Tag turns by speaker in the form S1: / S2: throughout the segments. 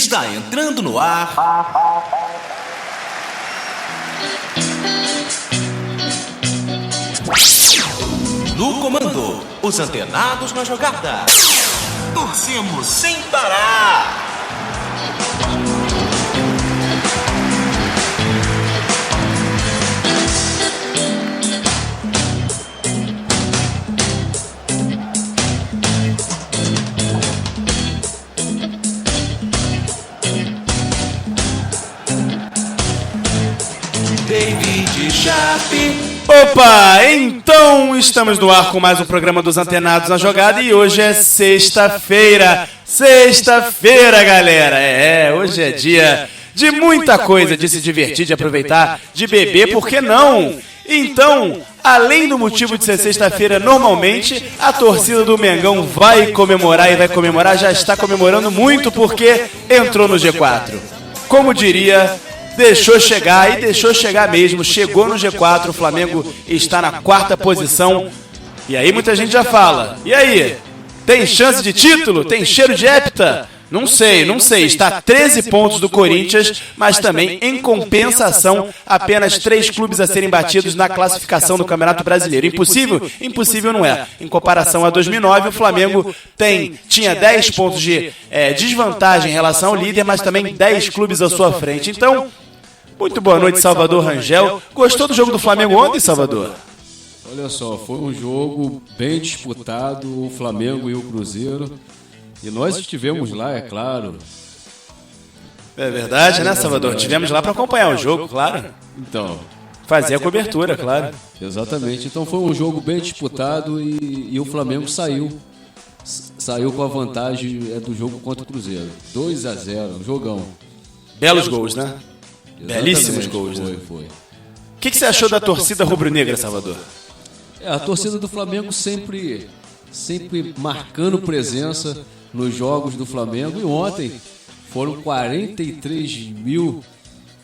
S1: Está entrando no ar. No comando, os antenados na jogada. Torcemos sem parar. David Sharp.
S2: Opa, então estamos no ar com mais um programa dos Antenados na Jogada e hoje é sexta-feira. Sexta-feira, galera. Hoje é dia de muita coisa, de se divertir, de aproveitar, de beber, por que não? Então, além do motivo de ser sexta-feira, normalmente a torcida do Mengão vai comemorar e vai comemorar, já está comemorando muito porque entrou no G4. Como diria... Deixou chegar e deixou chegar mesmo, chegou no G4, o Flamengo está na 4ª posição. E aí muita gente já fala, e aí, tem chance de título? Tem cheiro de hepta? Não sei, está a 13 pontos do Corinthians, mas também em compensação, apenas 3 clubes a serem batidos na classificação do Campeonato Brasileiro. Impossível? Impossível não é. Em comparação a 2009, o Flamengo tinha 10 pontos de desvantagem em relação ao líder, mas também 10 clubes à sua frente. Então... Muito boa noite, Salvador Rangel. Gostou do jogo do Flamengo ontem, Salvador?
S3: Olha só, foi um jogo bem disputado, o Flamengo e o Cruzeiro. E nós estivemos lá, é claro.
S2: É verdade, né, Salvador? Estivemos lá para acompanhar o jogo, claro.
S3: Então,
S2: fazer a cobertura, claro.
S3: Exatamente. Então foi um jogo bem disputado e o Flamengo saiu com a vantagem do jogo contra o Cruzeiro. 2-0, um jogão.
S2: Belos gols, né?
S3: Exatamente.
S2: Belíssimos gols, né?
S3: Foi.
S2: O que você achou da torcida rubro-negra, Salvador?
S3: A torcida do Flamengo sempre marcando presença nos jogos do Flamengo. E ontem foram 43 mil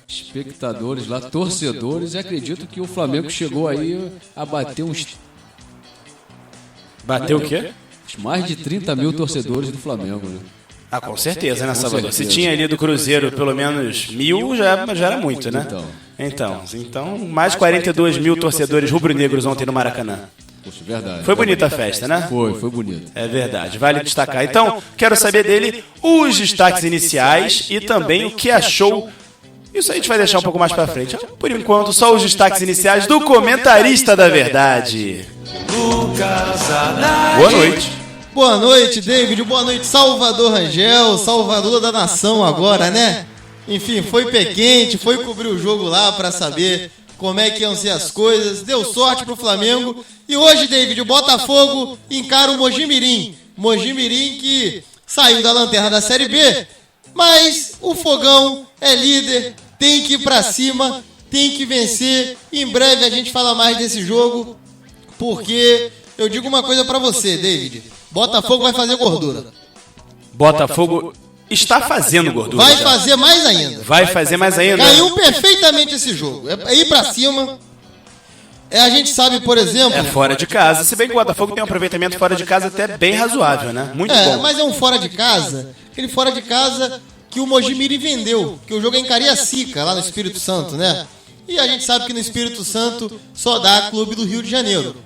S3: espectadores lá, torcedores. E acredito que o Flamengo chegou aí a bater uns...
S2: Bateu o quê?
S3: Mais de 30 mil torcedores do Flamengo, né?
S2: Ah, com certeza, né, Salvador? Se tinha ali do Cruzeiro pelo menos 1.000, já era muito, né? Então, mais 42 mil torcedores rubro-negros ontem no Maracanã.
S3: Poxa, verdade.
S2: Foi bonita a festa, né?
S3: Foi bonito.
S2: É verdade, vale destacar. Então, quero saber dele os destaques iniciais e também o que achou. Isso a gente vai deixar um pouco mais pra frente. Por enquanto, só os destaques iniciais do comentarista da verdade. Boa noite.
S4: Boa noite, David. Boa noite, Salvador Rangel. Salvador da nação agora, né? Enfim, foi pé quente, foi cobrir o jogo lá pra saber como é que iam ser as coisas. Deu sorte pro Flamengo. E hoje, David, o Botafogo encara o Mojimirim. Mojimirim que saiu da lanterna da Série B, mas o Fogão é líder, tem que ir pra cima, tem que vencer. Em breve a gente fala mais desse jogo, porque eu digo uma coisa pra você, David. Botafogo vai fazer gordura.
S2: Botafogo está fazendo gordura.
S4: Vai fazer mais ainda.
S2: Vai fazer mais ainda.
S4: Caiu perfeitamente esse jogo. É ir pra cima. A gente sabe, por exemplo...
S2: É fora de casa. Se bem que o Botafogo tem um aproveitamento fora de casa até bem razoável, né? Muito bom.
S4: Mas é um fora de casa. Aquele fora de casa que o Mojimirim vendeu. Que o jogo é em Cariacica, lá no Espírito Santo, né? E a gente sabe que no Espírito Santo só dá clube do Rio de Janeiro.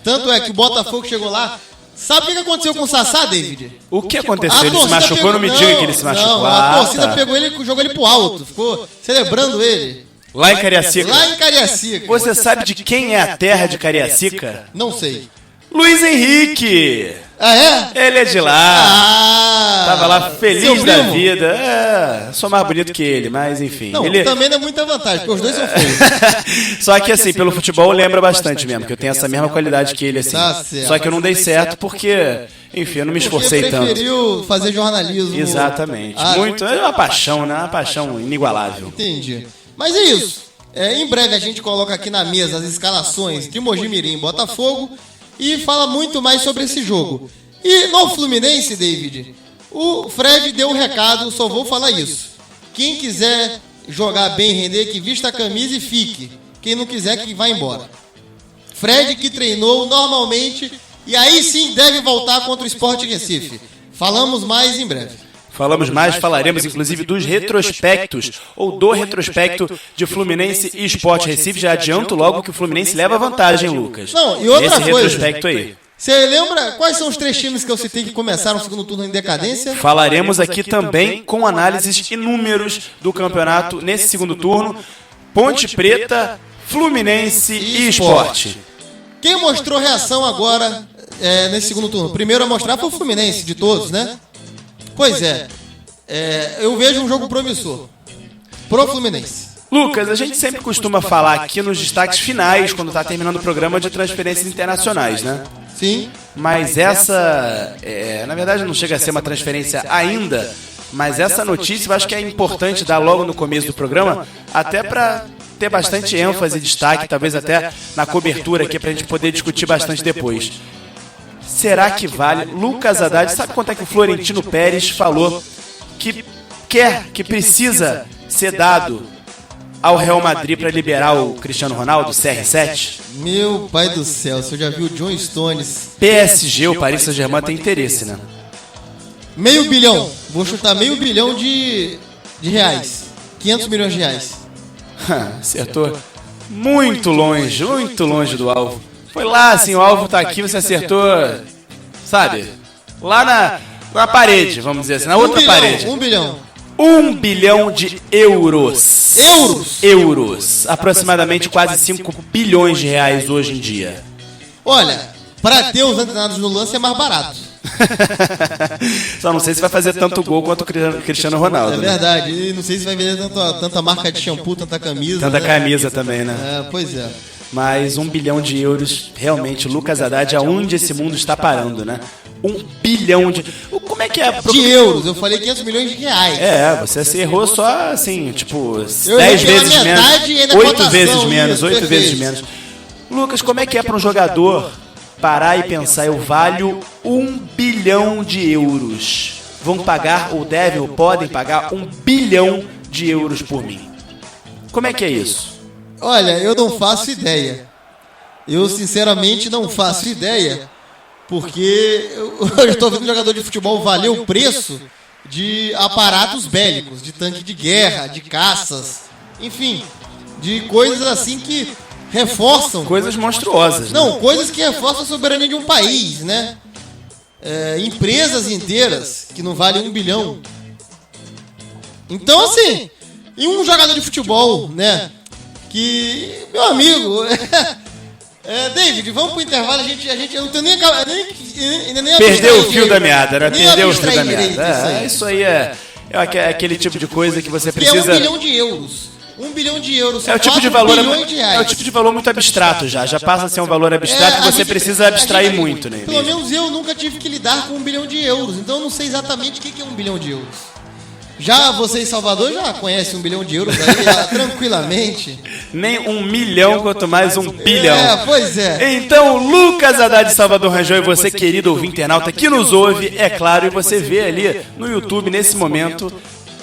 S4: Tanto é que o Botafogo chegou lá... Sabe o que aconteceu com o Sassá, David?
S2: O que aconteceu? Ele se machucou? Não me diga que ele se machucou.
S4: Não, a torcida pegou ele e jogou ele pro alto. Ficou celebrando ele.
S2: Lá em Cariacica?
S4: Lá em Cariacica.
S2: Você sabe de quem é a terra de Cariacica?
S4: Não sei.
S2: Luiz Henrique.
S4: Ah, é?
S2: Ele é de lá. Tava lá feliz da
S4: primo?
S2: vida. Sou mais bonito que ele, mas enfim.
S4: Não,
S2: ele...
S4: também não é muita vantagem, porque os dois são feios.
S2: Só que assim, pelo futebol lembra bastante mesmo, que eu tenho essa mesma qualidade que ele, assim.
S4: Tá certo.
S2: Só que eu não dei certo porque, enfim, eu não me esforcei
S4: Porque
S2: tanto.
S4: preferiu fazer jornalismo.
S2: Exatamente. Muito, é uma paixão, né? Uma paixão inigualável.
S4: Entendi. Mas é isso. Em breve a gente coloca aqui na mesa as escalações de Mojimirim e Botafogo e fala muito mais sobre esse jogo. E no Fluminense, David, o Fred deu um recado, só vou falar isso. Quem quiser jogar bem, render, que vista a camisa e fique. Quem não quiser, que vá embora. Fred que treinou normalmente e aí sim deve voltar contra o Sport Recife. Falamos mais em breve.
S2: Falaremos inclusive dos retrospectos, ou do retrospecto de Fluminense e Sport Recife. Já adianto logo que o Fluminense leva vantagem, Lucas.
S4: Não, e outra
S2: Esse
S4: coisa,
S2: retrospecto aí.
S4: Você lembra quais são os 3 times que eu citei que começaram o segundo turno em decadência?
S2: Falaremos aqui também com análises e números do campeonato nesse segundo turno. Ponte Preta, Fluminense e Sport.
S4: Quem mostrou reação agora nesse segundo turno? Primeiro a mostrar foi o Fluminense, de todos, né? Pois é. Eu vejo um jogo promissor pro Fluminense.
S2: Lucas, a gente sempre costuma falar aqui nos destaques finais, quando está terminando o programa, de transferências internacionais, né?
S4: Sim.
S2: Mas essa, na verdade não chega a ser uma transferência ainda, mas essa notícia eu acho que é importante dar logo no começo do programa, até para ter bastante ênfase e destaque, talvez até na cobertura aqui, para a gente poder discutir bastante depois. Será que vale? Lucas Haddad, sabe quanto é que o Florentino Pérez falou que precisa ser dado ao Real Madrid para liberar o Cristiano Ronaldo, CR7?
S4: Meu pai do céu, você já viu o John Stones?
S2: PSG, o Paris Saint-Germain tem interesse, né?
S4: $500 milhão. Vou chutar $500 milhão de reais. 500 milhões de reais.
S2: Acertou muito longe do alvo. Foi lá, assim, o alvo tá aqui, você acertou, sabe? Lá na parede, vamos dizer assim, na outra parede.
S4: 1 bilhão.
S2: 1 bilhão de euros. Euros. Aproximadamente quase 5 bilhões de reais hoje em dia.
S4: Olha, para ter os antenados no lance é mais barato.
S2: Só não sei se vai fazer tanto gol quanto o Cristiano Ronaldo.
S4: É verdade. E não sei se vai vender tanta marca de shampoo, tanta camisa.
S2: Tanta camisa também, né?
S4: Pois é.
S2: Mas 1 bilhão de euros, realmente, Lucas Haddad, aonde esse mundo está parando, né? 1 bilhão de... Como é que é?
S4: De euros, eu falei 500 milhões de reais.
S2: Você se errou só, assim, tipo, 10 vezes menos, 8 vezes menos, 8 vezes menos. Lucas, como é que é para um jogador parar e pensar, eu valho 1 bilhão de euros? Vão pagar, ou devem, ou podem pagar 1 bilhão de euros por mim. Como é que é isso?
S4: Olha, eu não faço ideia. Eu, sinceramente, não faço ideia. Porque eu estou vendo um jogador de futebol valer o preço de aparatos bélicos, de tanque de guerra, de caças, enfim, de coisas assim que reforçam...
S2: Coisas monstruosas.
S4: Não, coisas que reforçam a soberania de um país, né? Empresas inteiras que não valem 1 bilhão. Então, assim, e um jogador de futebol, né? Que, meu amigo... David, vamos pro intervalo, eu não tenho nem
S2: perdeu o fio da meada, né? Perdeu o fio da meada. Isso aí é aquele tipo de coisa que você precisa...
S4: Que é 1 bilhão de euros. 1 bilhão de euros,
S2: é o tipo de valor, é o tipo de valor muito abstrato já passa a ser um valor abstrato que você precisa abstrair muito, né?
S4: Pelo menos eu nunca tive que lidar com 1 bilhão de euros, então eu não sei exatamente o que é 1 bilhão de euros. Já você em Salvador já conhece 1 bilhão de euros aí, tranquilamente.
S2: Nem 1 milhão, quanto mais 1 bilhão.
S4: Pois é.
S2: Então, Lucas Haddad de Salvador Rangel e você, querido ouvinte internauta, que nos ouve, é claro, e você vê ali no YouTube, nesse momento,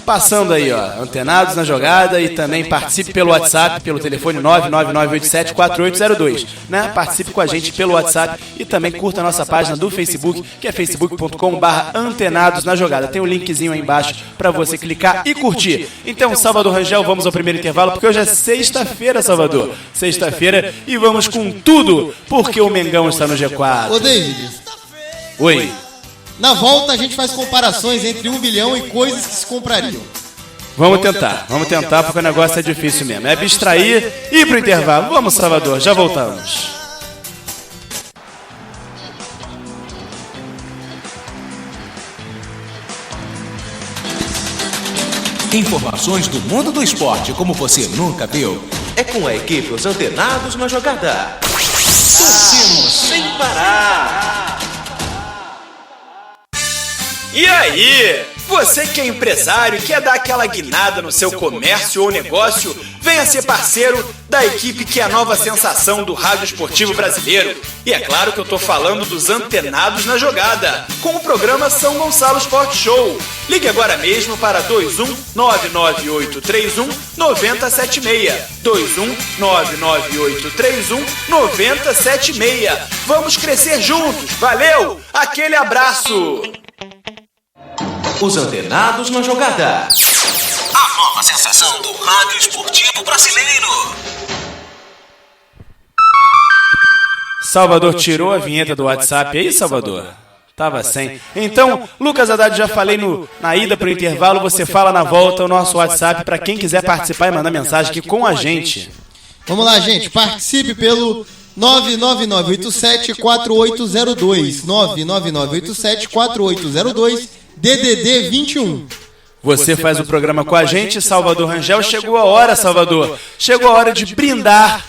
S2: passando aí, ó, Antenados na Jogada, e também participe pelo WhatsApp, pelo telefone 999874802, né? Participe com a gente pelo WhatsApp e também curta a nossa página do Facebook, que é facebook.com/Antenados na Jogada. Tem um linkzinho aí embaixo para você clicar e curtir. Então, Salvador Rangel, vamos ao primeiro intervalo, porque hoje é sexta-feira, Salvador. Sexta-feira, e vamos com tudo, porque o Mengão está no G4.
S4: Ô, David.
S2: Oi.
S4: Na volta a gente faz comparações entre 1 bilhão e coisas que se comprariam.
S2: Vamos tentar, porque o negócio é difícil mesmo. É abstrair e ir pro intervalo. Vamos, Salvador, já voltamos.
S1: Informações do mundo do esporte como você nunca viu. É com a equipe Os Antenados na Jogada. Torcemos sem parar.
S2: E aí, você que é empresário e quer dar aquela guinada no seu comércio ou negócio, venha ser parceiro da equipe que é a nova sensação do rádio esportivo brasileiro. E é claro que eu tô falando dos Antenados na Jogada, com o programa São Gonçalo Sport Show. Ligue agora mesmo para 21998319076. 21998319076. Vamos crescer juntos, valeu? Aquele abraço!
S1: Os antenados na jogada. A nova sensação do rádio esportivo brasileiro.
S2: Salvador tirou a vinheta do WhatsApp aí, Salvador? Tava sem. Então, Lucas Haddad, já falei na ida para o intervalo, você fala na volta o nosso WhatsApp para quem quiser participar e mandar mensagem aqui com a gente.
S4: Vamos lá, gente. Participe pelo 999874802. 999874802. DDD 21.
S2: Você faz o programa com a gente, Salvador Rangel. Chegou a hora, Salvador. Chegou a hora de brindar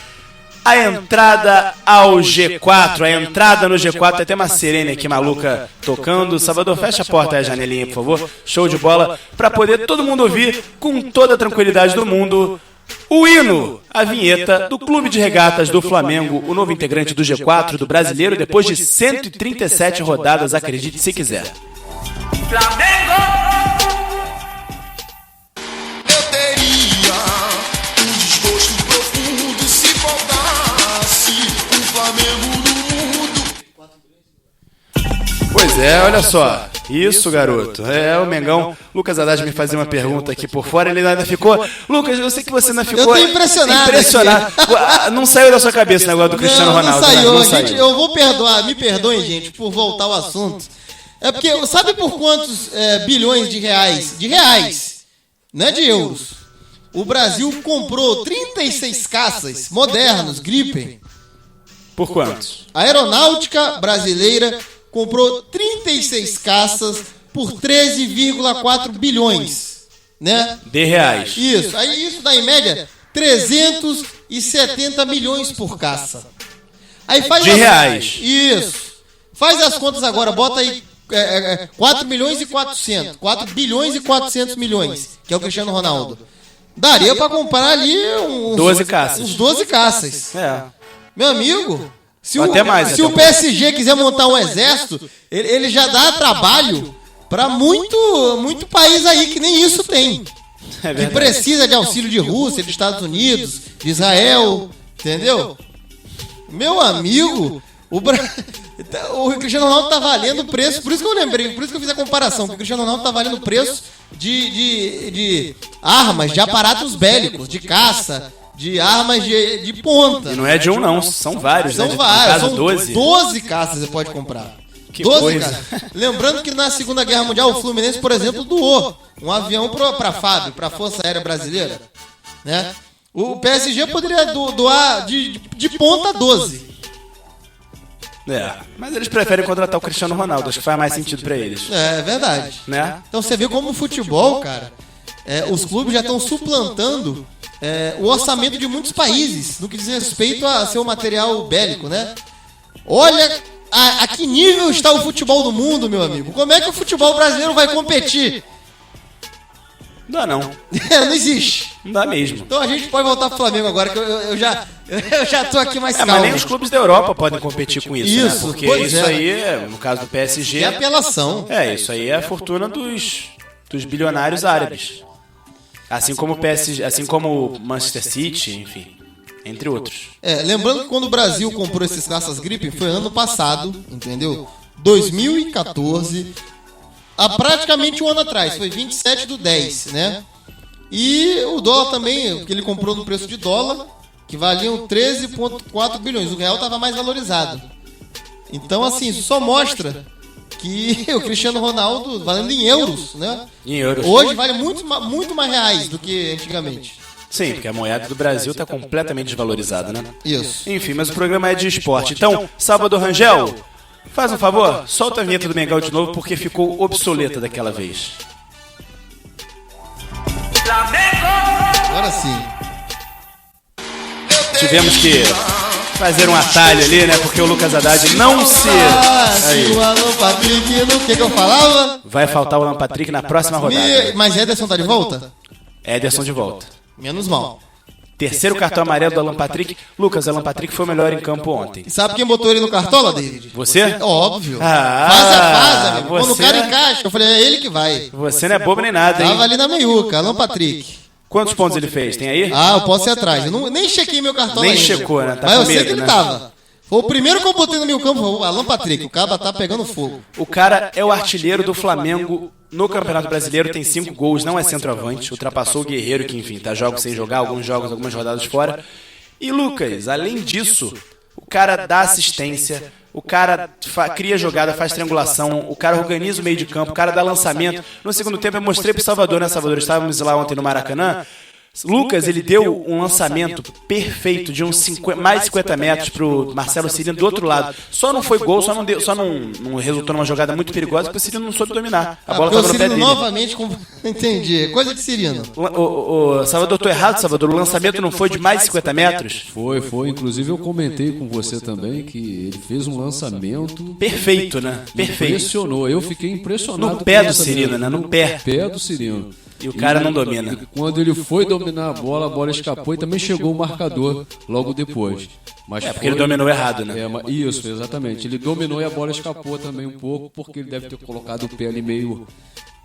S2: a entrada ao G4, a entrada no G4. Tem até uma sirene aqui maluca tocando. Salvador, fecha a porta aí, a janelinha, por favor. Show de bola, para poder todo mundo ouvir com toda a tranquilidade do mundo o hino, a vinheta do Clube de Regatas do Flamengo, o novo integrante do G4 do Brasileiro, depois de 137 rodadas, acredite se quiser.
S5: Flamengo!
S2: Pois é, olha só. Isso, garoto. É o Mengão. Lucas Haddad me fazia uma pergunta aqui por fora. Ele ainda ficou... Lucas, eu sei que você ainda ficou...
S4: Eu tô impressionado.
S2: Não saiu da sua cabeça o negócio do Cristiano Ronaldo.
S4: Não saiu,
S2: Não
S4: gente. Eu vou perdoar. Me perdoem, gente, por voltar ao assunto. É porque, sabe por quantos bilhões de reais? De reais, não é de euros. O Brasil comprou 36 caças modernos, Gripen.
S2: Por quantos?
S4: A Aeronáutica Brasileira comprou 36 caças por 13,4 bilhões, né?
S2: De reais.
S4: Isso. Aí isso dá em média 370 milhões por caça. Aí faz
S2: de reais.
S4: Isso. Faz as contas agora, bota aí 4 milhões e 400. 4 bilhões e 400 milhões, que é o Cristiano Ronaldo. Daria pra comprar ali uns
S2: 12 caças.
S4: Uns 12 caças.
S2: É.
S4: Meu amigo, se o PSG quiser montar um exército, ele já dá trabalho pra muito país aí que nem isso tem. Que precisa de auxílio de Rússia, de Estados Unidos, de Israel, entendeu? Meu amigo, o Cristiano Ronaldo tá valendo o preço, por isso que eu lembrei, por isso que eu fiz a comparação, que o Cristiano Ronaldo tá valendo o preço de armas, de aparatos bélicos, de caça, de armas de ponta.
S2: E não é de um não, são vários,
S4: são
S2: né?
S4: vários,
S2: são
S4: 12 caças você pode comprar.
S2: Que
S4: 12
S2: coisa.
S4: caças. Lembrando que na Segunda Guerra Mundial o Fluminense, por exemplo, doou um avião pra FAB, pra Força Aérea Brasileira, né? O PSG poderia doar de ponta 12.
S2: Mas eles preferem contratar o Cristiano Ronaldo, acho que faz mais sentido pra eles.
S4: É verdade.
S2: Né?
S4: Então você vê como o futebol, cara, os clubes já estão suplantando o orçamento de muitos países no que diz respeito a seu material bélico, né? Olha a que nível está o futebol do mundo, meu amigo. Como é que o futebol brasileiro vai competir?
S2: Não dá não.
S4: Não existe.
S2: Não dá mesmo.
S4: Então a gente pode voltar pro Flamengo agora, que eu já tô aqui mais calmo.
S2: Mas nem os clubes da Europa podem competir com isso, né? Porque
S4: pois
S2: isso aí, no caso do PSG...
S4: É apelação.
S2: Isso aí é a fortuna dos bilionários árabes. Assim como o PSG, assim como o Manchester City, enfim, entre outros.
S4: Lembrando que quando o Brasil comprou esses caças Gripen foi ano passado, entendeu? 2014... Há praticamente um ano atrás, foi 27/10, né? E o dólar também, que ele comprou no preço de dólar, que valiam 13,4 bilhões. O real estava mais valorizado. Então, assim, isso só mostra que o Cristiano Ronaldo, valendo em euros, né?
S2: Em euros.
S4: Hoje vale muito mais reais do que antigamente.
S2: Sim, porque a moeda do Brasil está completamente desvalorizada, né?
S4: Isso.
S2: Enfim, mas o programa é de esporte. Então, Salvador Rangel... Faz um favor, solta a vinheta do Mengão de novo, porque ficou obsoleta daquela vez.
S4: Agora sim.
S2: Tivemos que fazer um atalho ali, né? Porque o Lucas Haddad não se...
S4: Aí. O Alan Patrick, no que eu falava?
S2: Vai faltar o Alan Patrick na próxima rodada.
S4: Mas Ederson tá de volta?
S2: Ederson de volta.
S4: Menos mal.
S2: Terceiro cartão amarelo do Alan Patrick. Lucas, Alan Patrick foi o melhor em campo ontem.
S4: E sabe quem botou ele no cartola, David?
S2: Você?
S4: Óbvio.
S2: Fase
S4: a fase, amigo. Quando o
S2: você...
S4: cara encaixa, eu falei, é ele que vai.
S2: Você não é bobo nem nada, hein?
S4: Tava ali na meiuca, Alan Patrick.
S2: Quantos pontos ele fez? Tem aí?
S4: Eu posso ir atrás. Eu nem chequei meu cartola
S2: Nem
S4: ainda.
S2: checou, né? Tá
S4: mas
S2: com
S4: eu sei
S2: medo,
S4: que ele
S2: né?
S4: tava. Foi o primeiro que eu botei no meio campo, foi o Alan Patrick. O cara tá pegando fogo.
S2: O cara é o artilheiro do Flamengo no Campeonato Brasileiro, tem 5 gols, não é centroavante, ultrapassou o Guerreiro, que enfim, tá jogos sem jogar, algumas rodadas fora. E Lucas, além disso, o cara dá assistência, o cara cria jogada, faz triangulação, o cara organiza o meio de campo, o cara dá lançamento. No segundo tempo eu mostrei pro Salvador, né, Salvador? Estávamos lá ontem no Maracanã. Lucas, ele deu um lançamento perfeito de uns mais de 50 metros pro Marcelo Cirino do outro lado. Só não foi gol, só não resultou numa jogada muito perigosa, porque o Cirino não soube dominar. A bola estava no pé dele.
S4: Novamente, entendi. Coisa de Cirino.
S2: O Salvador, tô errado, Salvador. O lançamento não foi de mais de 50 metros?
S3: Foi. Inclusive eu comentei com você também que ele fez um lançamento
S2: perfeito, né? Perfeito.
S3: Impressionou. Eu fiquei impressionado.
S2: No pé do Cirino, né? No pé
S3: do Cirino.
S2: E o cara não domina.
S3: Quando ele foi dominar a bola escapou e também chegou o marcador logo depois. Mas
S2: porque ele dominou errado, né?
S3: Isso, exatamente. Ele dominou e a bola escapou também um pouco, porque ele deve ter colocado o pé ali meio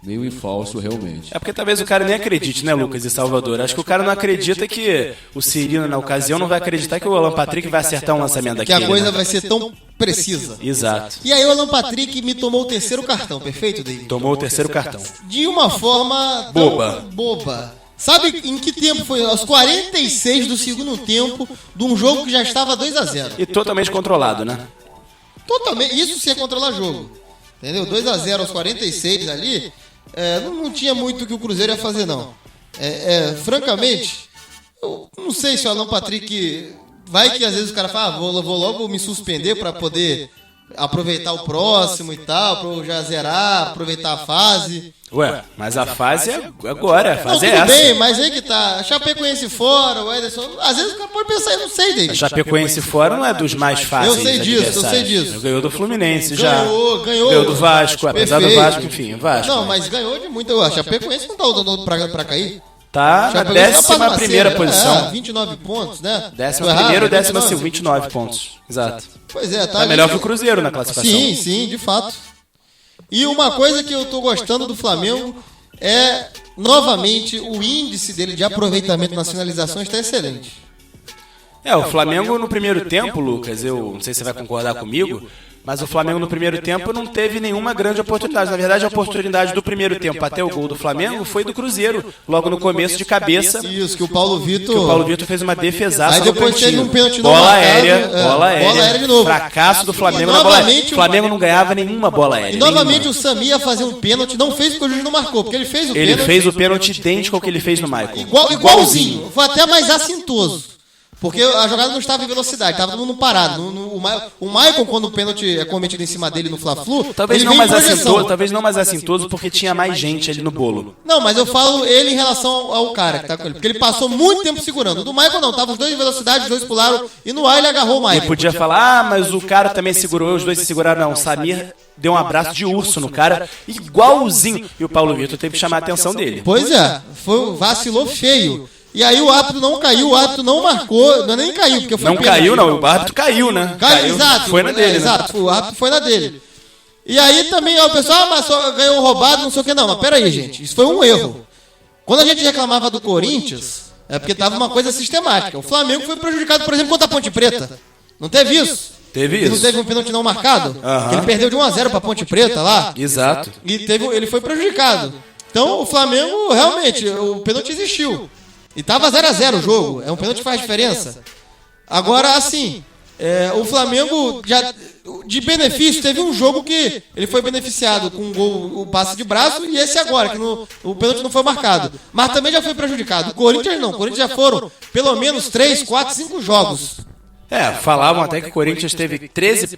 S3: em falso, realmente.
S2: É porque talvez o cara nem acredite, né, Lucas e Salvador? Acho que o cara não acredita que o Cirino, na ocasião, não vai acreditar que o Alan Patrick vai acertar um lançamento daquele.
S4: Que a coisa vai ser tão precisa.
S2: Exato.
S4: E aí o Alan Patrick me tomou o terceiro cartão, perfeito, David?
S2: Tomou o terceiro cartão.
S4: De uma forma boba. Sabe em que tempo foi? Aos 46 do segundo tempo, de um jogo que já estava 2-0.
S2: E totalmente controlado, né?
S4: Totalmente. Isso sem controlar jogo. Entendeu? 2-0 aos 46 ali. Não tinha muito o que o Cruzeiro ia fazer, não. Francamente, eu não sei se o Alan Patrick... Vai que às vezes o cara fala, vou logo me suspender para poder aproveitar o próximo e tal, pra eu já zerar, aproveitar a fase.
S2: Ué, mas a fase é agora, a fase é essa.
S4: Tudo bem, mas aí que tá. A Chapecoense fora, o Ederson... Às vezes o cara pode pensar, eu não sei, David.
S2: A Chapecoense fora não é dos mais fáceis.
S4: Eu sei disso.
S2: Ganhou do Fluminense já.
S4: Ganhou.
S2: Ganhou do Vasco, apesar do Vasco, enfim, o Vasco.
S4: Não, mas ganhou de muito. A Chapecoense não tá usando pra cair.
S2: Tá na 11ª posição.
S4: 29 pontos, né?
S2: 11º ou 12º, 29 pontos. Exato.
S4: Pois é, tá.
S2: Tá melhor que o Cruzeiro na classificação.
S4: Sim, de fato. E uma coisa que eu tô gostando do Flamengo é, novamente, o índice dele de aproveitamento nas finalizações está excelente.
S2: O Flamengo no primeiro tempo, Lucas, eu não sei se você vai concordar comigo, mas o Flamengo no primeiro tempo não teve nenhuma grande oportunidade. Na verdade, a oportunidade do primeiro tempo até o gol do Flamengo foi do Cruzeiro, logo no começo de cabeça.
S4: Isso, que o Paulo Vitor
S2: fez uma defesaça.
S4: Aí depois teve um pênalti
S2: bola aérea
S4: de novo.
S2: Fracasso do Flamengo na bola aérea. O Flamengo não ganhava nenhuma bola aérea.
S4: E novamente o Sami ia fazer um pênalti, não fez porque o juiz não marcou, porque ele fez o pênalti.
S2: Ele fez o pênalti idêntico ao que ele fez no Maicon.
S4: Igualzinho. Foi até mais assintoso. Porque a jogada não estava em velocidade, estava todo mundo parado. O Maicon, quando o pênalti é cometido em cima dele no Fla-Flu,
S2: talvez não mais assintoso, porque tinha mais gente ali no bolo.
S4: Não, mas eu falo ele em relação ao cara que tá com ele, porque ele passou muito tempo segurando. O do Maicon não, tava os dois em velocidade, os dois pularam e no ar ele agarrou o Maicon.
S2: Ele podia falar, mas o cara também segurou, os dois se seguraram. Não, o Samir deu um abraço de urso no cara, igualzinho. E o Paulo Vitor teve que chamar a atenção dele.
S4: Pois é, vacilou feio. E aí o árbitro não caiu, o árbitro não marcou, nem caiu, porque foi
S2: não caiu, não, o árbitro caiu, né?
S4: Caiu, exato.
S2: Foi na dele,
S4: exato, o árbitro foi na dele. E aí também, o pessoal, mas só ganhou roubado, não sei o que, não. Mas peraí, gente, isso foi um erro. Quando a gente reclamava do Corinthians, é porque tava uma coisa sistemática. O Flamengo foi prejudicado, por exemplo, contra a Ponte Preta. Não teve isso?
S2: Teve isso.
S4: Não teve um pênalti não marcado? Que ele perdeu de 1-0 pra Ponte Preta lá.
S2: Exato.
S4: E ele foi prejudicado. Então o Flamengo, realmente, o pênalti existiu. E tava 0-0 o jogo. É um pênalti que faz diferença. Agora, assim, o Flamengo, já de benefício, teve um jogo que ele foi beneficiado com um gol, o passe de braço, e esse agora, que o pênalti não foi marcado. Mas também já foi prejudicado. O Corinthians não. O Corinthians já foram pelo menos 3, 4, 5 jogos.
S2: Falavam até que o Corinthians teve 13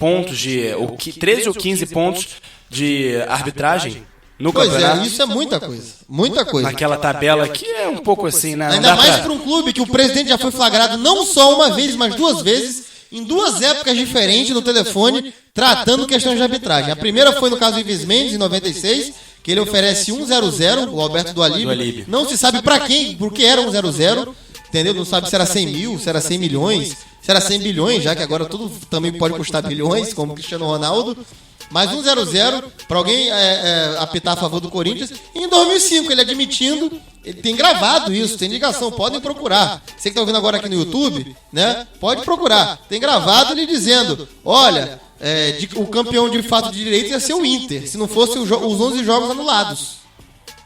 S2: ou 15 pontos de arbitragem no campeonato.
S4: Isso é muita coisa. Muita coisa.
S2: Naquela tabela que é um pouco assim, né?
S4: Ainda mais para um clube que o presidente já foi flagrado não só uma vez, mas 2 vezes, em 2 épocas diferentes no telefone, tratando questões de arbitragem. A primeira foi no caso do Ives Mendes, em 96, que ele oferece 1-0-0, o Alberto do Alibe. Não se sabe para quem, por que era 1-0-0. entendeu? Não sabe se era 100 mil, se era 100 milhões, se era 100 bilhões, já que agora tudo também pode custar bilhões, como o Cristiano Ronaldo. Mas 1-0-0 para alguém apitar a favor do Corinthians. E em 2005, ele admitindo, ele tem gravado isso, tem ligação, podem procurar. Você que tá ouvindo agora aqui no YouTube, né? Pode procurar. Tem gravado ele dizendo, olha, o campeão de fato de direito ia ser o Inter, se não fosse os 11 jogos anulados.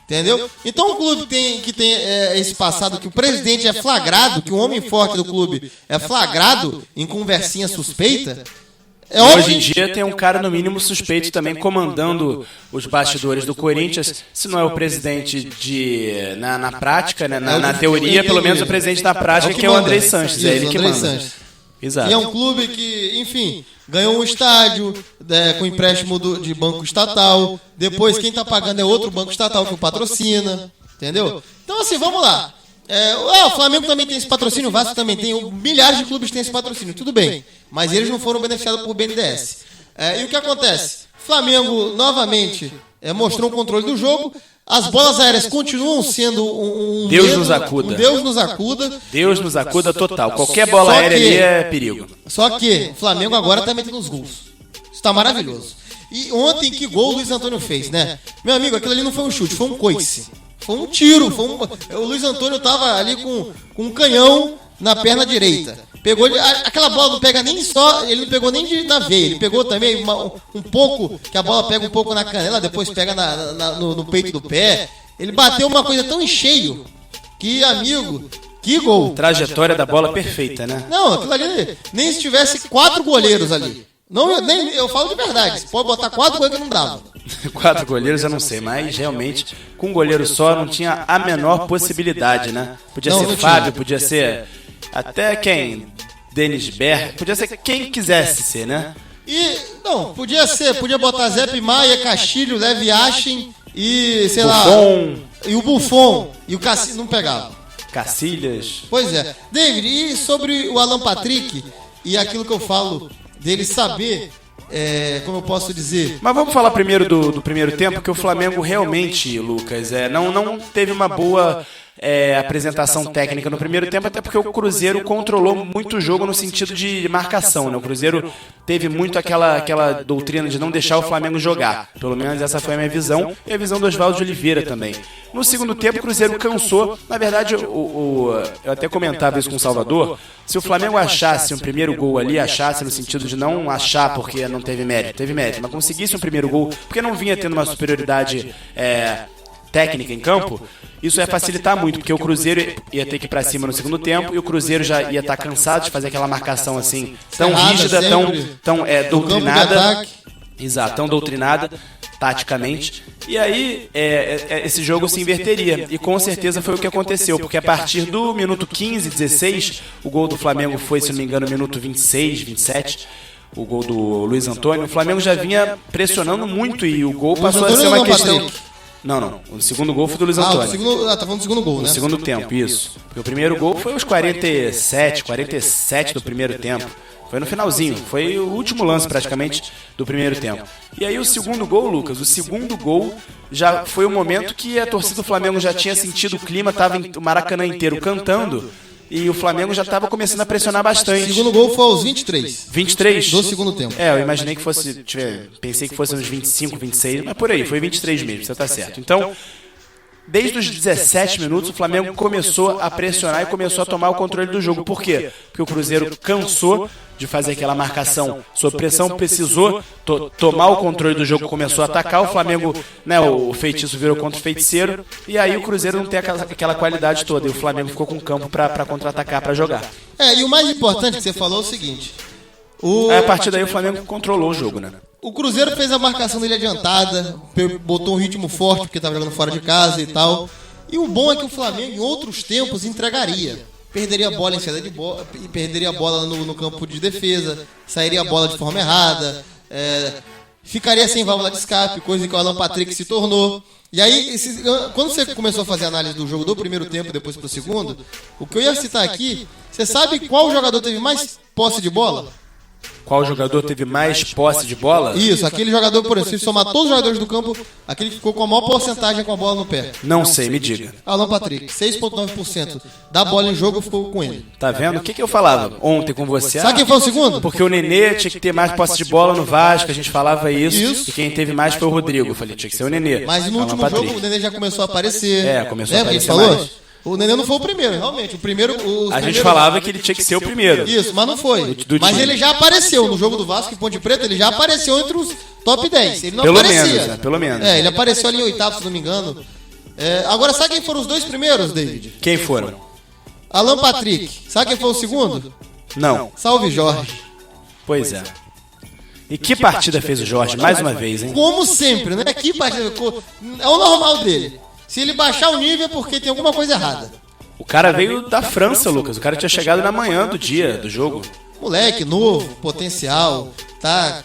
S4: Entendeu? Então um clube que tem esse passado, que o presidente é flagrado, que o homem forte do clube é flagrado em conversinha suspeita...
S2: Hoje em dia tem um cara no mínimo suspeito também comandando os bastidores do Corinthians, se não é o presidente na prática, né? Na teoria, pelo menos o presidente na prática, que é o André Sanches, é ele que manda. Exato.
S4: E é um clube que, enfim, ganhou um estádio com empréstimo de banco estatal, depois quem tá pagando é outro banco estatal que o patrocina, entendeu? Então assim, vamos lá. O Flamengo também tem esse patrocínio, o Vasco também tem, milhares de clubes têm esse patrocínio, tudo bem, mas eles não foram beneficiados por BNDES. E o que acontece? Flamengo novamente mostrou o controle do jogo, as bolas aéreas continuam sendo um
S2: Deus
S4: medo,
S2: nos acuda.
S4: Deus nos acuda.
S2: Deus nos acuda total, qualquer bola aérea ali é perigo.
S4: Só que o Flamengo agora tá metendo os gols, isso tá maravilhoso. E ontem que gol o Luiz Antônio fez, né? Meu amigo, aquilo ali não foi um chute, foi um coice. Foi um tiro, o Luiz Antônio tava ali com um canhão na perna direita. Pegou aquela bola não pega nem só, ele não pegou nem na veia, ele pegou também um pouco, que a bola pega um pouco na canela, depois pega no peito do pé. Ele bateu uma coisa tão em cheio que, amigo, que gol.
S2: Trajetória da bola perfeita, né?
S4: Não, aquilo ali, nem se tivesse 4 goleiros ali. Não, eu falo de verdade, pode botar 4 goleiros que não dava.
S2: 4 goleiros eu não sei, mas realmente com um goleiro só não tinha a menor possibilidade, né? Podia ser Fábio, podia ser até quem? Denis Berg, podia ser quem quisesse ser, né?
S4: Podia botar Zé Maia, Castilho, Levi Achen e, sei lá, e o Buffon, e o Cacilhas não pegava.
S2: Cacilhas.
S4: Pois é. David, e sobre o Alan Patrick e aquilo que eu falo dele saber... como eu posso dizer...
S2: Mas vamos falar primeiro do primeiro tempo, porque o Flamengo realmente, Lucas, não teve uma boa apresentação técnica no primeiro tempo, até porque o Cruzeiro controlou muito o jogo no sentido de marcação, né? O Cruzeiro teve muito aquela doutrina de não deixar o Flamengo jogar. Pelo menos essa foi a minha visão, e a visão do Oswaldo de Oliveira também. No segundo tempo, o Cruzeiro cansou. Na verdade, eu até comentava isso com o Salvador. Se o Flamengo achasse um primeiro gol ali, achasse no sentido de não achar porque não teve mérito, mas conseguisse um primeiro gol, porque não vinha tendo uma superioridade técnica em campo, isso ia facilitar muito, porque o Cruzeiro ia ter que ir pra cima no segundo tempo, e o Cruzeiro já ia estar cansado de fazer aquela marcação assim, tão rígida, tão doutrinada. Exato, tão doutrinada taticamente. E aí esse jogo se inverteria, e com certeza foi o que aconteceu, porque a partir do minuto 15, 16, o gol do Flamengo foi, se não me engano, no minuto 26, 27, o gol do Luiz Antônio. O Flamengo já vinha pressionando muito, e o gol passou a ser uma questão... Não. O segundo gol foi do Luiz Antônio.
S4: Tá falando do segundo gol, né?
S2: No segundo tempo, isso. Porque o primeiro gol foi aos 47 do primeiro tempo. Foi no finalzinho. Foi o último lance, praticamente, do primeiro tempo. E aí o segundo gol, Lucas, já foi o momento que a torcida do Flamengo já tinha sentido o clima, tava o Maracanã inteiro cantando, e o Flamengo já estava começando a pressionar bastante.
S4: O segundo gol foi aos 23.
S2: 23?
S4: Do segundo tempo.
S2: Eu imaginei que fosse... Pensei que fosse uns 25, 26, mas por aí, foi 23 mesmo, você tá certo. Então, desde os 17 minutos, o Flamengo começou a pressionar e começou a tomar o controle do jogo. Por quê? Porque o Cruzeiro cansou de fazer aquela marcação sob pressão, precisou tomar o controle do jogo, começou a atacar. O Flamengo, né, o feitiço virou contra o feiticeiro, e aí o Cruzeiro não tem aquela qualidade toda, e o Flamengo ficou com campo para contra-atacar, para jogar.
S4: E o mais importante que você falou é o seguinte...
S2: A partir daí o Flamengo controlou o jogo, né?
S4: O Cruzeiro fez a marcação dele adiantada, botou um ritmo forte porque estava jogando fora de casa e tal. E o bom é que o Flamengo, em outros tempos, entregaria. Perderia a bola em saída de bola, perderia a bola no campo de defesa, sairia a bola de forma errada, ficaria sem válvula de escape, coisa que o Alan Patrick se tornou. E aí, quando você começou a fazer a análise do jogo do primeiro tempo, depois pro segundo, o que eu ia citar aqui, você sabe qual jogador teve mais posse de bola?
S2: Qual jogador teve mais posse de bola?
S4: Isso, aquele jogador, por exemplo, se somar todos os jogadores do campo, aquele que ficou com a maior porcentagem com a bola no pé.
S2: Não sei, me diga.
S4: Alan Patrick, 6,9% da bola em jogo ficou com ele.
S2: Tá vendo? O que eu falava ontem com você?
S4: Sabe quem foi o segundo?
S2: Porque o Nenê tinha que ter mais posse de bola no Vasco, a gente falava isso.
S4: Isso.
S2: E quem teve mais foi o Rodrigo. Eu falei, tinha que ser o Nenê.
S4: Mas no
S2: Alan
S4: último
S2: Patrick.
S4: jogo o Nenê já começou a aparecer.
S2: Começou a
S4: Lembra que a gente
S2: aparecer
S4: falou?
S2: mais.
S4: O Nenê não foi o primeiro, realmente. O primeiro.
S2: A gente falava que ele tinha que ser o primeiro.
S4: Isso, mas não foi.
S2: Do
S4: Mas
S2: time.
S4: ele já apareceu no jogo do Vasco em Ponte Preta, ele já apareceu entre os top 10. Ele não
S2: Pelo
S4: aparecia.
S2: menos, né? Pelo menos.
S4: Ele apareceu ali em oitavo, se não me engano. Agora, sabe quem foram os dois primeiros, David?
S2: Quem foram?
S4: Alan Patrick. Sabe quem foi o segundo?
S2: Não.
S4: Salve Jorge.
S2: Pois é. E que partida fez o Jorge, mais uma vez, hein?
S4: Como sempre, né? Que partida. É o normal dele. Se ele baixar o nível é porque tem alguma coisa errada.
S2: O cara veio da França, Lucas. O cara tinha chegado na manhã do dia do jogo.
S4: Moleque, novo, potencial, tá.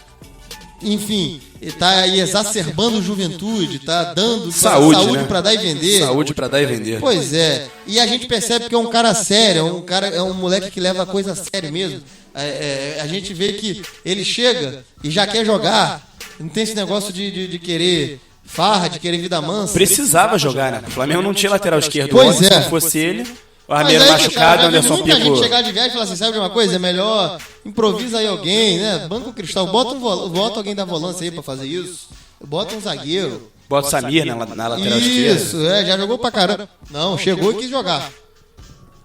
S4: Enfim, tá aí exacerbando juventude, tá dando
S2: Saúde, né?
S4: pra dar e vender.
S2: Saúde pra dar e vender.
S4: Pois é. E a gente percebe que é um cara sério, é um moleque que leva a coisa a sério mesmo. A gente vê que ele chega e já quer jogar. Não tem esse negócio de querer farra, de querer vida mansa.
S2: Precisava jogar, né? O Flamengo não tinha lateral esquerdo.
S4: Pois
S2: ontem,
S4: é.
S2: Se fosse ele, o
S4: Mas
S2: Armeiro
S4: aí,
S2: machucado,
S4: cara, vai ver
S2: Anderson
S4: muita
S2: Pico.
S4: gente chegar de viagem e falar assim, sabe de uma coisa? É melhor improvisa aí alguém, né? Banco Cristal, bota alguém da volância aí pra fazer isso. Bota um zagueiro.
S2: Bota o Samir na lateral esquerda.
S4: Isso, já jogou pra caramba. Não, chegou e quis jogar.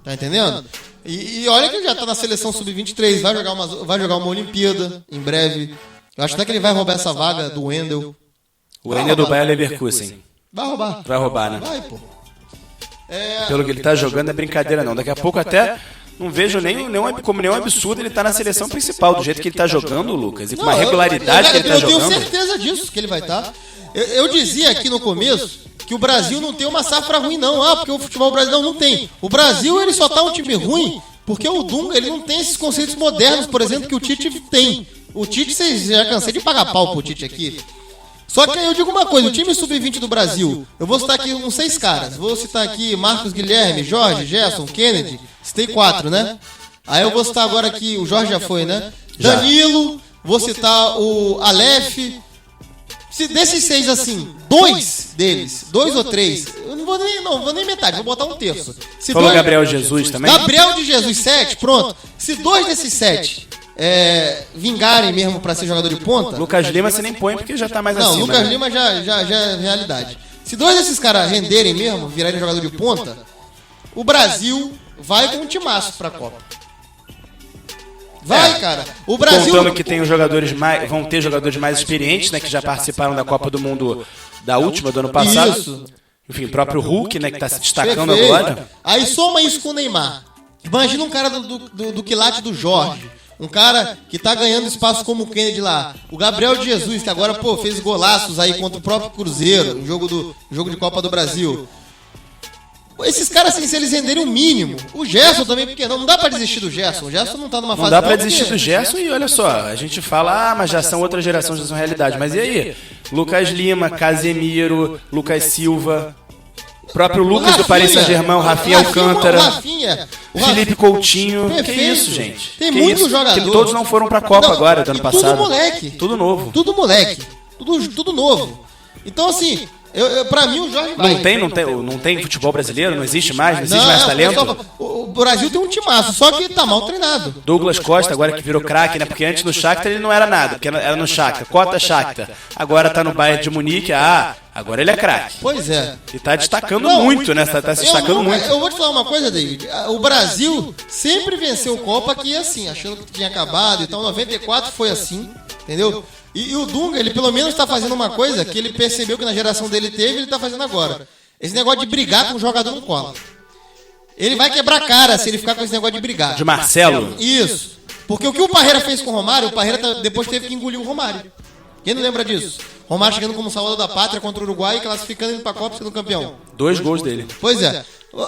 S4: Tá entendendo? E olha que ele já tá na seleção sub-23, vai jogar uma Olimpíada em breve. Eu acho até que ele vai roubar essa vaga do Wendel.
S2: O Ener do Bayer Leverkusen.
S4: Vai roubar.
S2: Vai roubar, né?
S4: Vai, pô.
S2: Pelo que ele tá jogando é brincadeira não. Daqui a pouco até não vejo como nenhum absurdo ele tá na seleção principal. Do jeito que ele tá jogando, Lucas. E com uma regularidade que ele tá
S4: eu tenho
S2: jogando.
S4: certeza disso, que ele vai estar. Eu dizia aqui no começo que o Brasil não tem uma safra ruim, não. Porque o futebol brasileiro não tem. O Brasil, ele só tá um time ruim porque o Dunga, ele não tem esses conceitos modernos, por exemplo, que o Tite tem. O Tite, vocês já cansei de pagar pau pro Tite aqui. Só que aí eu digo uma coisa, o time sub-20 do Brasil, eu vou citar aqui uns 6 caras. Vou citar aqui Marcos Guilherme, Jorge, Gerson, Kennedy. Citei 4, né? Aí eu vou citar agora aqui, o Jorge já foi, né? Danilo, vou citar o Aleph. Se desses 6 assim, 2 deles, 2 ou 3, eu não vou nem metade, vou botar um terço. Se
S2: Falou Gabriel Jesus também?
S4: Gabriel de Jesus, 7, pronto. Se 2 desses 7 vingarem mesmo pra ser jogador de ponta.
S2: Lucas Lima você nem põe porque já tá mais
S4: Não,
S2: acima.
S4: Lucas
S2: né?
S4: Lima já é realidade. Se 2 desses caras renderem mesmo, virarem jogador de ponta, o Brasil vai com um timaço pra Copa. Vai, cara. O Brasil.
S2: Contando que tem os jogadores vão ter jogadores mais experientes, né? Que já participaram da Copa do Mundo da última, do ano passado.
S4: Isso.
S2: Enfim, o próprio Hulk, né? Que tá se destacando
S4: Perfeito.
S2: agora.
S4: Aí soma isso com o Neymar. Imagina um cara do quilate do Jorge. Um cara que tá ganhando espaço como o Kennedy lá. O Gabriel de Jesus, que agora, fez golaços aí contra o próprio Cruzeiro, no jogo de Copa do Brasil. Esses caras, assim, se eles renderem o mínimo. O Gerson também, porque não dá pra desistir do Gerson. O Gerson não tá numa fase...
S2: Não dá pra
S4: boa,
S2: desistir
S4: porque-
S2: do Gerson e olha só, a gente fala, mas já são outras gerações, já são realidade. Mas e aí? Lucas Lima, Casemiro, Lucas Silva, próprio Lucas do Paris Saint-Germain, o Rafinha Alcântara,
S4: O Rafinha.
S2: Felipe Coutinho. Que
S4: Perfeito.
S2: isso, gente?
S4: Tem
S2: Que
S4: muitos
S2: isso?
S4: jogadores.
S2: Que todos não foram pra Copa
S4: Não,
S2: agora, do ano
S4: e
S2: passado.
S4: Tudo moleque.
S2: Tudo novo.
S4: Tudo moleque. Tudo novo. Então, assim, pra mim o Jorge vai.
S2: Não tem futebol brasileiro? Não existe mais? Não existe mais talento?
S4: pessoal, o Brasil tem um timaço, só que tá mal treinado.
S2: Douglas Costa, agora que virou craque, né? Porque antes no Shakhtar ele não era nada, porque era no Shakhtar, cota Shakhtar. Agora tá no Bayern de Munique, agora ele é craque.
S4: Pois é.
S2: E tá destacando muito, né? Tá se destacando muito.
S4: Eu vou te falar uma coisa, David. O Brasil sempre venceu Copa aqui assim, achando que tinha acabado. Então, 94 foi assim, entendeu? E o Dunga, ele pelo menos tá fazendo uma coisa que ele percebeu que na geração dele teve, ele tá fazendo agora. Esse negócio de brigar com o jogador não cola. Ele vai quebrar a cara se ele ficar com esse negócio de brigar.
S2: De Marcelo?
S4: Isso. Porque o que o Parreira fez com o Romário, o Parreira depois teve que engolir o Romário. Quem não lembra disso? Romário chegando como salvador da pátria contra o Uruguai e classificando ele pra Copa sendo campeão.
S2: 2 gols dele.
S4: Pois é.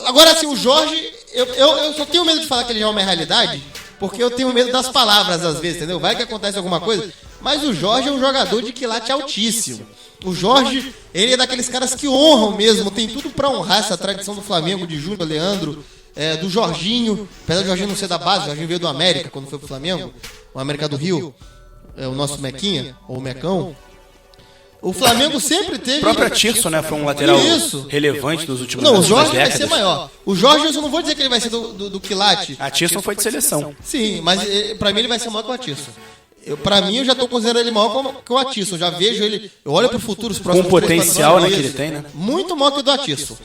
S4: Agora, assim, o Jorge, eu só tenho medo de falar que ele já é uma realidade, porque eu tenho medo das palavras às vezes, entendeu? Vai que acontece alguma coisa. Mas o Jorge é um jogador de quilate altíssimo. O Jorge, ele é daqueles caras que honram mesmo, tem tudo pra honrar essa tradição do Flamengo, de Júnior, Leandro, do Jorginho. Apesar do Jorginho não ser da base, o Jorginho veio do América quando foi pro Flamengo. o América do Rio, o nosso Mequinha, ou Mecão, o Flamengo sempre teve...
S2: O próprio Atirson, né? Foi um lateral relevante nos últimos anos.
S4: Não, o Jorge vai ser maior. O Jorge, eu não vou dizer que ele vai ser do Quilate.
S2: Atirson foi de seleção.
S4: Sim, mas pra mim ele vai ser maior que o Atirson. Pra mim, eu já tô considerando ele maior que o Atirson. Eu já vejo ele... Eu olho pro futuro, os próximos...
S2: Com o potencial, né, que ele tem, né?
S4: Muito maior que o do Atirson.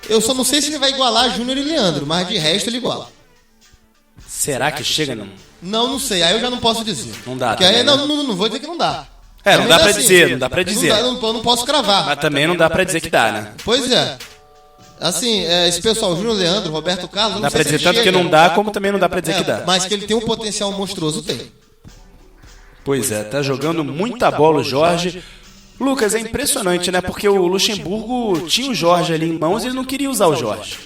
S4: Eu só não sei se ele vai igualar Júnior e Leandro, mas de resto ele iguala.
S2: Será que chega?
S4: Não sei. Aí eu já não posso dizer.
S2: Não dá.
S4: Porque aí não vou dizer que não dá.
S2: Não dá pra dizer, não dá pra dizer.
S4: Não posso cravar.
S2: Mas também não dá pra dizer que dá, né?
S4: Pois é. Assim, esse pessoal, Júnior, Leandro, Roberto Carlos...
S2: Dá pra dizer tanto que não dá, como também não dá pra dizer que dá.
S4: Mas que ele tem um potencial monstruoso, tem.
S2: Pois é, tá jogando muita bola o Jorge. Lucas, é impressionante, né? Porque o Luxemburgo tinha o Jorge ali em mãos e ele não queria usar o Jorge.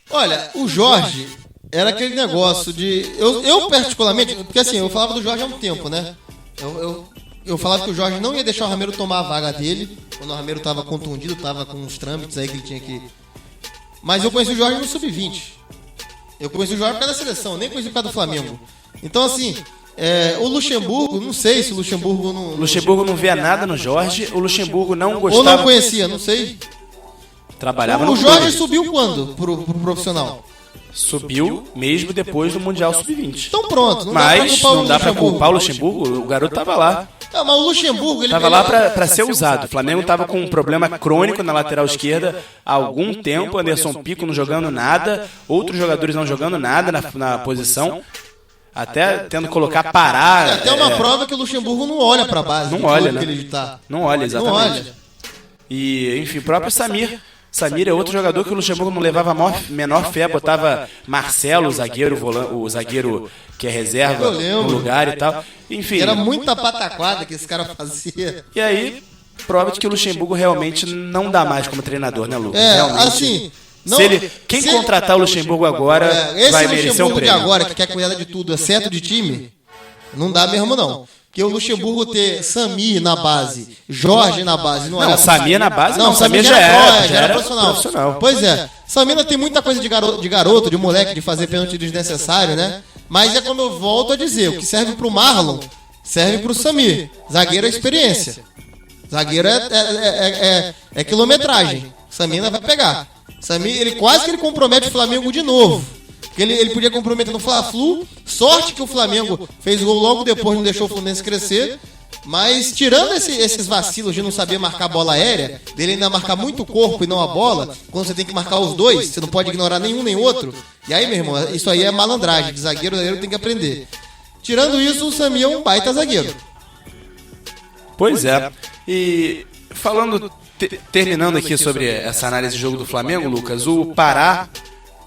S4: Olha, o Jorge era aquele negócio de... Eu particularmente... Porque assim, eu falava do Jorge há um tempo, né? Eu falava que o Jorge não ia deixar o Ramiro tomar a vaga dele. Quando o Ramiro tava contundido, tava com uns trâmites aí que ele tinha que... Mas eu conheci o Jorge no Sub-20. Eu conheci o Jorge por causa da seleção, nem conheci por causa do Flamengo. Então assim... o Luxemburgo, não sei se o Luxemburgo não...
S2: O Luxemburgo não via nada no Jorge, o Luxemburgo não gostava...
S4: Ou não conhecia, não sei.
S2: Trabalhava no
S4: O Jorge
S2: clube.
S4: subiu quando pro profissional?
S2: Subiu mesmo depois do Mundial Sub-20.
S4: Então pronto,
S2: mas não dá pra culpar o Luxemburgo, o garoto tava lá.
S4: Mas o Luxemburgo...
S2: Tava lá pra ser usado. O Flamengo tava com um problema crônico na lateral esquerda há algum tempo, Anderson Pico não jogando nada, outros jogadores não jogando nada na posição. Até tendo que colocar parar.
S4: Até uma prova que o Luxemburgo não olha pra base.
S2: Não olha, né?
S4: Que ele tá.
S2: Não olha, exatamente.
S4: Não olha.
S2: E, enfim, o próprio Samir. Samir é outro jogador que o Luxemburgo não levava a menor fé, botava Marcelo, o zagueiro que é reserva no lugar e tal. Enfim.
S4: Era muita pataquada que esse cara fazia.
S2: E aí, prova de que o Luxemburgo realmente não dá mais como treinador, né, Lucas? Realmente.
S4: Assim... Não,
S2: quem contratar o Luxemburgo agora vai merecer um prêmio.
S4: Esse Luxemburgo de agora, que quer cuidar de tudo, exceto de time, não dá mesmo não. Porque o Luxemburgo ter Samir na base, Jorge na base...
S2: Não, Samir na base
S4: não,
S2: Samir já era profissional.
S4: Pois é, Samir tem muita coisa de garoto, de moleque, de fazer pênalti desnecessário, né? Mas é como eu volto a dizer, o que serve pro Marlon, serve pro Samir. Zagueiro é experiência. Zagueiro é quilometragem. Samir ainda vai pegar. Samir, ele quase que ele compromete o Flamengo de novo. Porque ele podia comprometer no Fla-Flu. Sorte que o Flamengo fez o gol logo depois, não deixou o Fluminense crescer. Mas tirando esses vacilos de não saber marcar bola aérea, dele ainda marcar muito o corpo e não a bola, quando você tem que marcar os dois, você não pode ignorar nenhum nem outro. E aí, meu irmão, isso aí é malandragem. De zagueiro tem que aprender. Tirando isso, o Samir é um baita zagueiro.
S2: Pois é. E falando... Terminando aqui sobre essa análise de jogo do Flamengo, Lucas, o Pará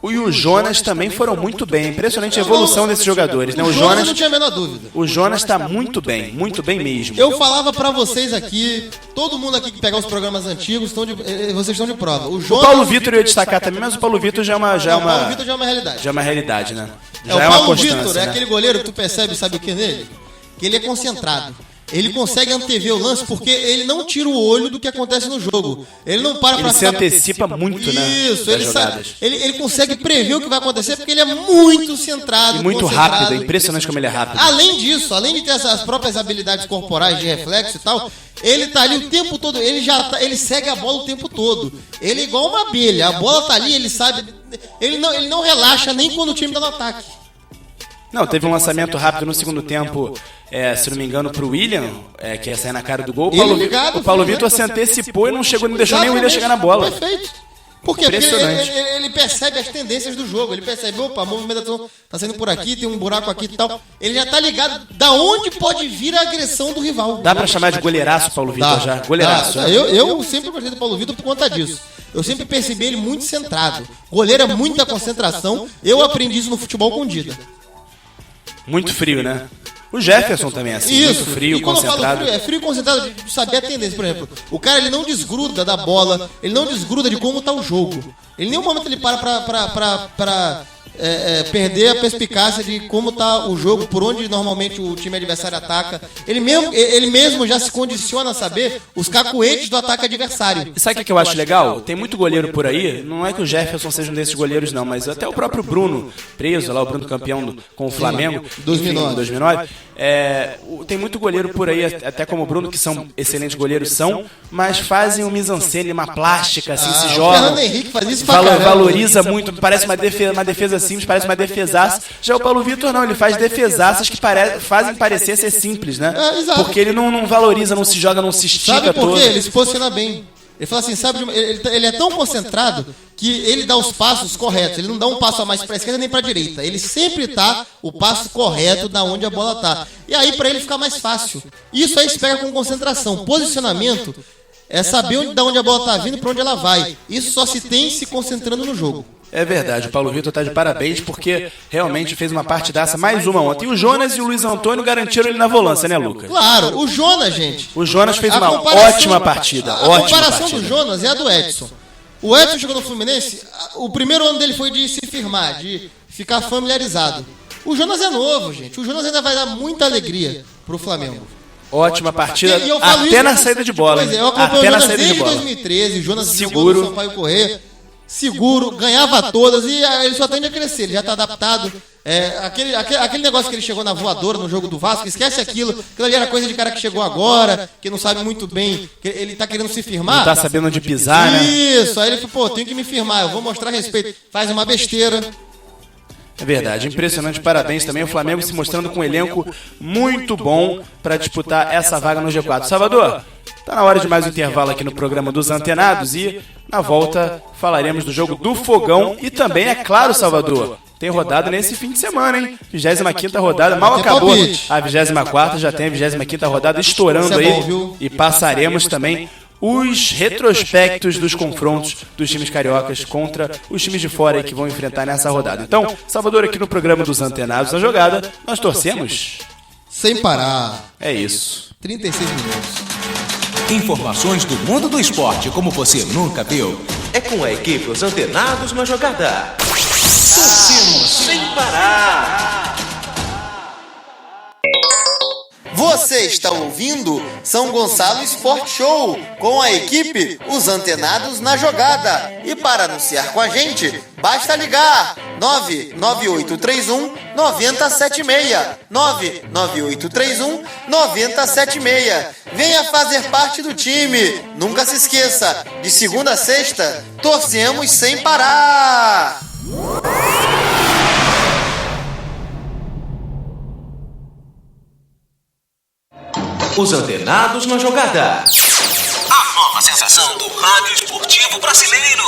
S2: e o Jonas também foram muito bem. Impressionante a evolução desses jogadores, né?
S4: O Jonas não tinha a menor dúvida.
S2: O Jonas tá muito bem mesmo.
S4: Eu falava pra vocês aqui, todo mundo aqui que pegar os programas antigos, vocês estão de prova. O
S2: Paulo Vitor eu ia destacar também, mas o Paulo Vitor já é uma
S4: realidade.
S2: Já é uma realidade, né?
S4: O Paulo Vitor é aquele goleiro que tu percebe, sabe o que nele? Que ele é concentrado. Ele consegue antever o lance porque ele não tira o olho do que acontece no jogo. Ele não para pra
S2: se antecipa muito, né?
S4: Isso, ele consegue prever o que vai acontecer porque ele é muito centrado.
S2: E muito rápido, é impressionante como ele é rápido.
S4: Além disso, além de ter essas próprias habilidades corporais de reflexo e tal, ele tá ali o tempo todo, ele segue a bola o tempo todo. Ele é igual uma abelha, a bola tá ali, ele sabe. Ele não relaxa nem quando o time tá no ataque.
S2: Não, teve um lançamento rápido no segundo tempo, se não me engano, pro William, que ia sair na cara do gol. O Paulo Vitor se antecipou e não deixou nem o William chegar na bola.
S4: Perfeito. Por quê? Porque ele percebe as tendências do jogo. Ele percebe, opa, a movimentação tá saindo por aqui, tem um buraco aqui e tal. Ele já tá ligado da onde pode vir a agressão do rival.
S2: Dá pra chamar de goleiraço Paulo Vitor já? Goleiraço.
S4: Eu sempre gostei do Paulo Vitor por conta disso. Eu sempre percebi ele muito centrado. Goleiro é muita concentração. Eu aprendi isso no futebol com o Dida.
S2: Muito frio, né? O Jefferson também é assim,
S4: isso.
S2: Muito frio, concentrado.
S4: Frio e concentrado de saber a tendência, por exemplo. O cara, ele não desgruda da bola, ele não desgruda de como tá o jogo. Ele em nenhum momento ele para pra perder a perspicácia de como tá o jogo, por onde normalmente o time adversário ataca. Ele mesmo já se condiciona a saber os cacuetes do ataque adversário.
S2: E sabe o que eu acho legal? Tem muito goleiro por aí, não é que o Jefferson seja um desses goleiros não, mas até o próprio Bruno, preso lá, o Bruno campeão com o Flamengo, 2009. Tem muito goleiro por aí, até como o Bruno, que são excelentes goleiros, mas fazem um mise-en-scène, uma plástica, assim, se jogam.
S4: O Fernando Henrique faz isso pra caramba.
S2: Valoriza muito, parece uma defesa simples, parece uma defesaça. Já o Paulo Vitor não, ele faz defesaças que fazem parecer ser simples, né? Porque ele não valoriza, não se joga, não se estica todo.
S4: Sabe por quê? Ele se posiciona bem. Ele fala assim, ele é tão concentrado que ele dá os passos corretos. Ele não dá um passo a mais para a esquerda nem para a direita. Ele sempre tá o passo correto da onde a bola tá. E aí para ele fica mais fácil. Isso aí se pega com concentração. Posicionamento é saber da onde a bola tá vindo e para onde ela vai. Isso só se tem se concentrando no jogo.
S2: É verdade, o Paulo Vitor tá de parabéns porque realmente fez uma partidaça, mais uma ontem. E o Jonas e o Luiz Antônio garantiram ele na volância, né, Lucas?
S4: Claro, o Jonas, gente.
S2: O Jonas fez uma ótima partida.
S4: A comparação do Jonas é a do Edson. O Edson chegou no Fluminense, o primeiro ano dele foi de se firmar, de ficar familiarizado. O Jonas é novo, gente. O Jonas ainda vai dar muita alegria pro Flamengo.
S2: Ótima partida, até na saída de bola.
S4: Pois é, eu acompanho o Jonas desde 2013, o Jonas seguro, no Sampaio Corrêa. Seguro, ganhava todas e ele só tende a crescer, ele já está adaptado. Aquele negócio que ele chegou na voadora no jogo do Vasco, esquece aquilo ali era coisa de cara que chegou agora, que não sabe muito bem, que ele está querendo se firmar.
S2: Não tá sabendo onde pisar, né?
S4: Isso, aí ele falou, tenho que me firmar, eu vou mostrar respeito. Faz uma besteira.
S2: É verdade, impressionante, parabéns também. O Flamengo se mostrando com um elenco muito bom para disputar essa vaga no G4. Salvador, tá na hora de mais um intervalo aqui no programa dos Antenados e na volta falaremos do jogo do Fogão e também, é claro, Salvador, tem rodada nesse fim de semana, hein? 25ª rodada, mal acabou a 24ª, já tem a 25ª rodada estourando aí e passaremos também os retrospectos dos confrontos dos times cariocas contra os times de fora aí que vão enfrentar nessa rodada. Então, Salvador, aqui no programa dos Antenados na Jogada, nós torcemos
S4: sem parar.
S2: É isso.
S4: 36 minutos.
S1: Informações do mundo do esporte como você nunca viu. É com a equipe Os Antenados na Jogada. Torcemos sem parar.
S4: Você está ouvindo São Gonçalo Sport Show com a equipe Os Antenados na Jogada. E para anunciar com a gente, basta ligar 99831 9076. 99831 9076. Venha fazer parte do time. Nunca se esqueça, de segunda a sexta, torcemos sem parar.
S1: Os Antenados na Jogada. A nova sensação do rádio esportivo brasileiro.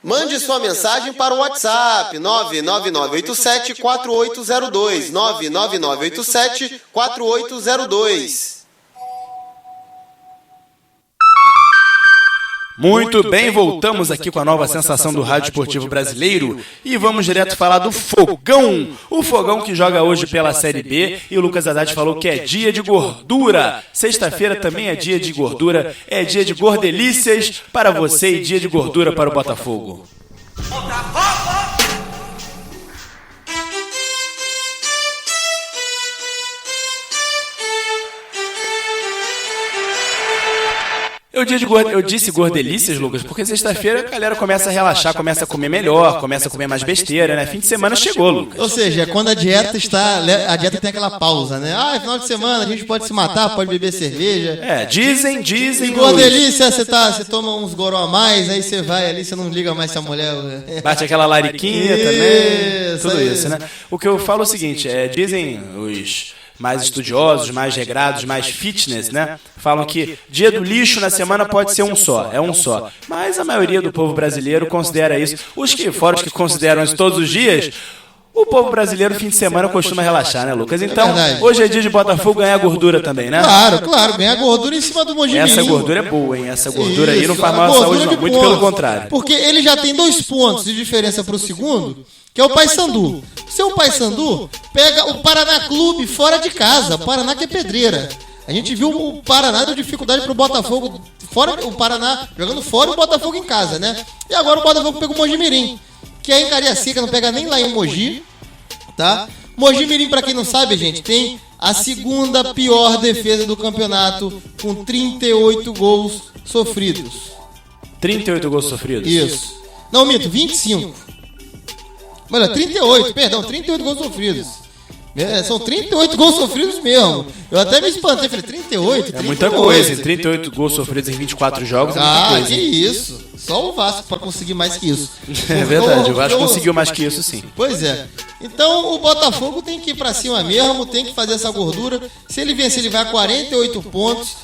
S4: Mande sua mensagem para o WhatsApp 99987-4802. 99987-4802.
S2: Muito bem, voltamos aqui com a nova sensação do rádio esportivo brasileiro e vamos direto falar do Fogão. O Fogão que joga hoje pela Série B e o Lucas Haddad falou que é dia de gordura. Sexta-feira também é dia de gordura, é dia de gordelícias para você e dia de gordura para o Botafogo. Eu disse gordelícias, Lucas, porque sexta-feira a galera começa a relaxar, começa a comer melhor, começa a comer mais besteira, né? Fim de semana chegou, Lucas.
S4: Ou seja, quando a dieta tem aquela pausa, né? Final de semana a gente pode se matar, pode beber cerveja.
S2: Dizem.
S4: E gordelícia, você toma uns goró a mais, aí você vai ali, você não liga mais se a mulher...
S2: Bate aquela lariquinha também, tudo isso, né? O que eu falo é o seguinte, dizem os mais estudiosos, mais regrados, mais fitness, né? Falam que dia do lixo na semana pode ser um só. Mas a maioria do povo brasileiro considera isso. Fora os que consideram isso todos os dias, o povo brasileiro fim de semana costuma relaxar, né, Lucas? Então, hoje é dia de Botafogo ganhar gordura também, né?
S4: Claro, ganhar gordura em cima do Mojimirim.
S2: Essa gordura é boa, hein? Essa gordura aí não faz mal à saúde, não. Muito pelo contrário.
S4: Porque ele já tem 2 pontos de diferença para o segundo, que é o Paysandu. Seu Paysandu pega o Paraná Clube fora de casa, o Paraná que é pedreira. A gente viu o Paraná deu dificuldade pro Botafogo, fora o Paraná jogando fora e o Botafogo em casa, né? E agora o Botafogo pega o Mojimirim, que é em Cariacica, não pega nem lá em Mogi, tá? Mojimirim, pra quem não sabe, gente, tem a segunda pior defesa do campeonato, com 38 gols sofridos.
S2: 38 gols sofridos?
S4: Isso. Não, mito, 25. Olha, 38 gols sofridos. São 38 gols sofridos mesmo. Eu até me espantei, falei, 38?
S2: É muita coisa, 38 gols sofridos em 24 jogos é muita coisa.
S4: Que isso. Só o Vasco pra conseguir mais que isso.
S2: É verdade, o Vasco conseguiu mais que isso, sim.
S4: Pois é. Então o Botafogo tem que ir pra cima mesmo, tem que fazer essa gordura. Se ele vencer, ele vai a 48 pontos.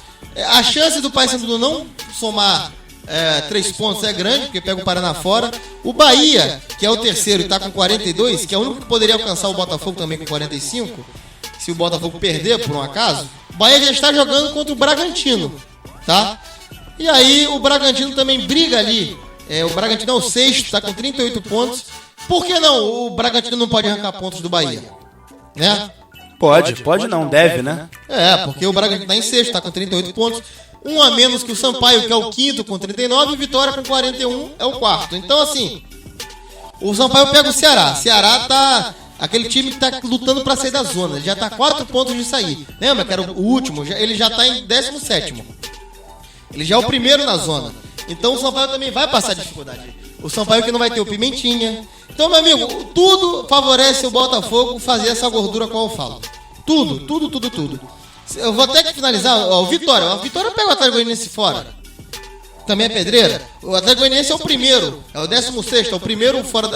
S4: A chance do Paysandu não somar 3 pontos é grande, porque pega o Paraná fora. O Bahia, que é o terceiro e tá com 42, que é o único que poderia alcançar o Botafogo também com 45, se o Botafogo perder por um acaso, o Bahia já está jogando contra o Bragantino, tá? E aí o Bragantino também briga ali. O Bragantino é o sexto, tá com 38 pontos. Por que não? O Bragantino não pode arrancar pontos do Bahia, né?
S2: Pode não, deve, né?
S4: Porque o Bragantino tá em sexto, tá com 38 pontos. Um a menos que o Sampaio, que é o quinto, com 39, e o Vitória com 41 é o quarto. Então, assim, o Sampaio pega o Ceará. Ceará tá aquele time que tá lutando pra sair da zona. Ele já tá a 4 pontos de sair. Lembra que era o último? Ele já tá em 17º. Ele já é o primeiro na zona. Então o Sampaio também vai passar dificuldade. O Sampaio que não vai ter o Pimentinha. Então, meu amigo, tudo favorece o Botafogo fazer essa gordura qual eu falo. Tudo. Eu vou até que finalizar, o Vitória. O Vitória pega o Atlético Goianiense fora. Também é pedreira. O Atlético Goianiense é o primeiro. É o 16º, é o primeiro fora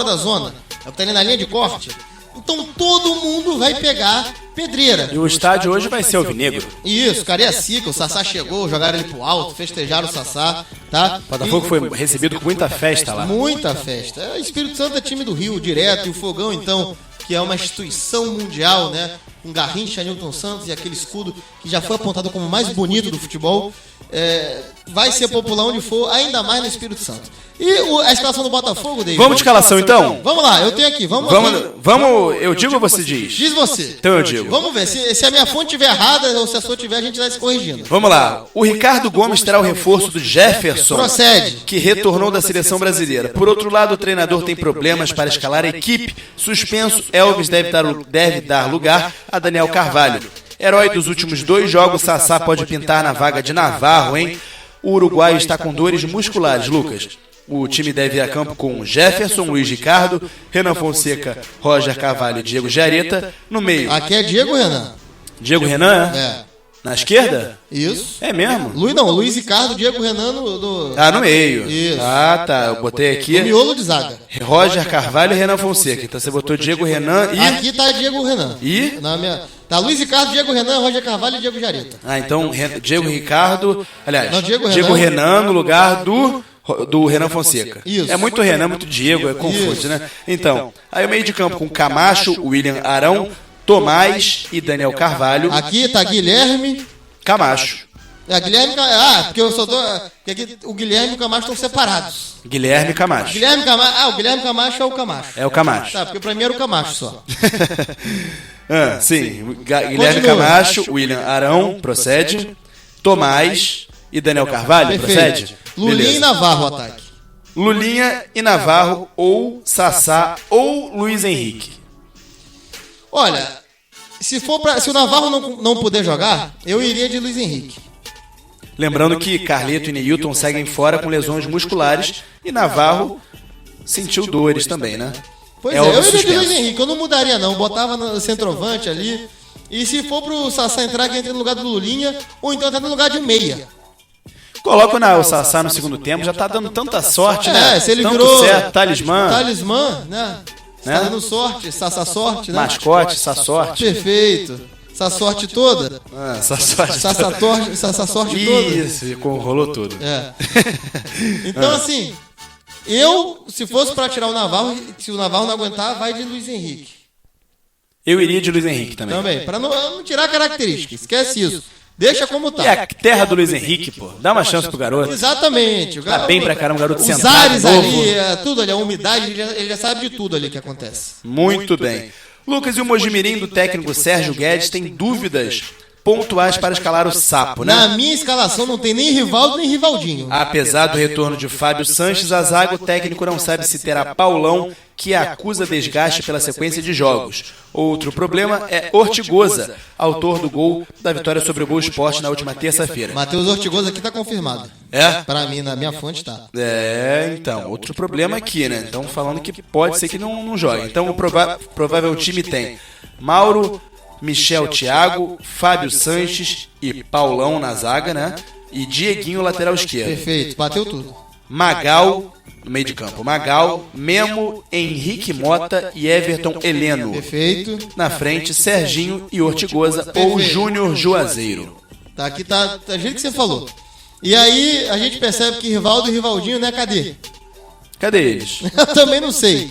S4: da zona. É o que tá ali na linha de corte. Então todo mundo vai pegar pedreira.
S2: E o estádio hoje vai ser alvinegro.
S4: Isso, Cariacica, o Sassá chegou, jogaram ele pro alto, festejaram o Sassá, tá?
S2: O Botafogo foi recebido com muita festa lá.
S4: Muita festa. O Espírito Santo é time do Rio direto, e o Fogão, então, que é uma instituição mundial, né? Com Garrincha, Newton Santos e aquele escudo que já foi apontado como o mais bonito do futebol, vai ser popular onde for, ainda mais no Espírito Santo. E a escalação do Botafogo, David?
S2: Vamos de escalação então?
S4: Vamos lá, eu tenho aqui. Vamos,
S2: eu digo ou você diz?
S4: Diz você.
S2: Então eu digo.
S4: Vamos ver, se a minha fonte estiver errada ou se a sua tiver, a gente vai se corrigindo.
S2: Vamos lá. O Ricardo Gomes terá o reforço do Jefferson,
S4: Procede.
S2: que retornou da seleção brasileira. Por outro lado, o treinador tem problemas para escalar a equipe. Suspenso, Elvis deve dar lugar a Daniel Carvalho. Herói dos últimos 2 jogos, Sassá pode pintar na vaga de Navarro, hein? O uruguaio está com dores musculares, Lucas. O time deve ir a campo com Jefferson, Luiz Ricardo, Renan Fonseca, Roger Carvalho e Diego Jareta. No meio.
S4: Aqui é Diego Renan.
S2: Diego Renan?
S4: É.
S2: Na esquerda?
S4: Isso.
S2: É mesmo?
S4: Luiz Ricardo, Diego Renan no
S2: meio.
S4: Isso.
S2: Tá. Eu botei aqui.
S4: O miolo de zaga.
S2: Roger Carvalho e Renan Fonseca. Então você botou Diego Renan e...
S4: Aqui tá Diego Renan.
S2: E?
S4: Tá Luiz Ricardo, Diego Renan, Roger Carvalho e Diego Jareta.
S2: Então Diego Ricardo... Aliás,
S4: Não,
S2: Diego Renan no lugar do Renan Fonseca.
S4: Isso.
S2: É muito Renan, muito Diego, é confuso, né? Então, aí o meio de campo com Camacho, William Arão, Tomás e Daniel Carvalho.
S4: Aqui tá Guilherme
S2: Camacho.
S4: Guilherme... porque eu só tô... Porque aqui o Guilherme e o Camacho estão separados.
S2: Guilherme Camacho.
S4: O Guilherme Camacho é o Camacho.
S2: É o Camacho.
S4: Tá, porque pra mim era o Camacho só.
S2: Sim. Guilherme Camacho, William Arão, procede. Tomás e Daniel Carvalho,
S4: Perfeito.
S2: procede.
S4: Lulinha e Navarro, ataque.
S2: Lulinha e Navarro, ou Sassá, ou Luiz Henrique.
S4: Olha, se o Navarro não puder jogar, eu iria de Luiz Henrique.
S2: Lembrando que Carleto e Neilton seguem fora com lesões musculares e Navarro sentiu dores também, né?
S4: Pois eu iria de Luiz Henrique, eu não mudaria não, botava no centroavante ali. E se for pro Sassá entrar, que entra no lugar do Lulinha, ou então entra no lugar de meia.
S2: Coloca o Sassá no segundo tempo, já tá dando tanta sorte, né?
S4: Se ele
S2: tanto
S4: virou
S2: certo, talismã,
S4: né? Tá dando sorte, Sassá sorte, né?
S2: Mascote, Sassorte.
S4: Perfeito. Essa sorte toda. Essa sorte toda.
S2: Isso, rolou tudo.
S4: Então, assim, se fosse pra tirar o Navarro, se o Navarro não aguentar, vai de Luiz Henrique.
S2: Eu iria de Luiz Henrique também.
S4: Pra não tirar a característica. Esquece isso. Deixa como tá.
S2: E a terra do Luiz Henrique, pô. Dá uma chance pro garoto.
S4: Exatamente.
S2: Tá bem pra caramba, garoto
S4: os
S2: centrado.
S4: Os ares novo. Ali, tudo ali, a umidade, ele já sabe de tudo ali que acontece.
S2: Muito bem. Lucas, e o Mojimirim do técnico Sérgio Guedes tem dúvidas pontuais para escalar o sapo, né?
S4: Na minha escalação não tem nem Rivaldo nem Rivaldinho.
S2: Apesar do retorno de Fábio Sanches, a zaga, o técnico não sabe se terá Paulão, que acusa desgaste pela sequência de jogos. Outro problema é Ortigosa, autor do gol da vitória sobre o Boa Esporte na última terça-feira.
S4: Matheus Ortigosa aqui tá confirmado.
S2: É?
S4: Pra mim, na minha fonte tá.
S2: Então, outro problema aqui, né? Então, falando que pode ser que não jogue. Então, o provável time tem Mauro, Michel Thiago, Fábio Sanches e Paulão na zaga, né? E Dieguinho, lateral esquerdo.
S4: Perfeito, bateu tudo.
S2: Magal, no meio de campo. Magal, Memo, Henrique Mota e Everton Heleno.
S4: Perfeito.
S2: Na frente, Serginho e Ortigosa ou Júnior Juazeiro.
S4: Tá, aqui tá do jeito que você falou. E aí, a gente percebe que Rivaldo e Rivaldinho, né? Cadê?
S2: Cadê eles?
S4: Eu também não sei.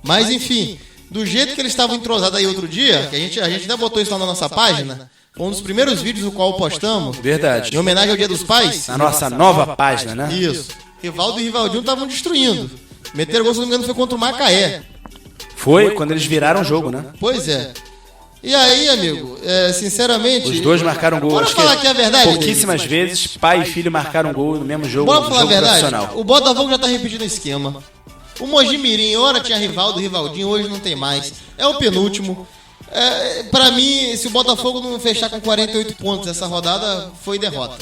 S4: Mas, enfim, do jeito que eles estavam entrosados aí outro dia, que a gente ainda botou isso lá na nossa página, foi um dos primeiros vídeos no qual postamos,
S2: Verdade.
S4: em homenagem ao Dia dos Pais.
S2: Na nossa nova página, né?
S4: Isso. Rivaldo e Rivaldinho estavam destruindo. Meteram gol, se não me engano, foi contra o Macaé.
S2: Foi quando eles viraram o jogo, né?
S4: Pois é. E aí, amigo, sinceramente...
S2: Os dois marcaram gol.
S4: Bora falar que é verdade,
S2: pouquíssimas vezes, pai e filho marcaram gol no mesmo jogo.
S4: Bora falar a
S2: jogo
S4: verdade?
S2: profissional.
S4: O Botafogo já tá repetindo o esquema. O Mojimirim, ora tinha Rivaldo, Rivaldinho, hoje não tem mais. É o penúltimo. Pra mim, se o Botafogo não fechar com 48 pontos essa rodada, foi derrota.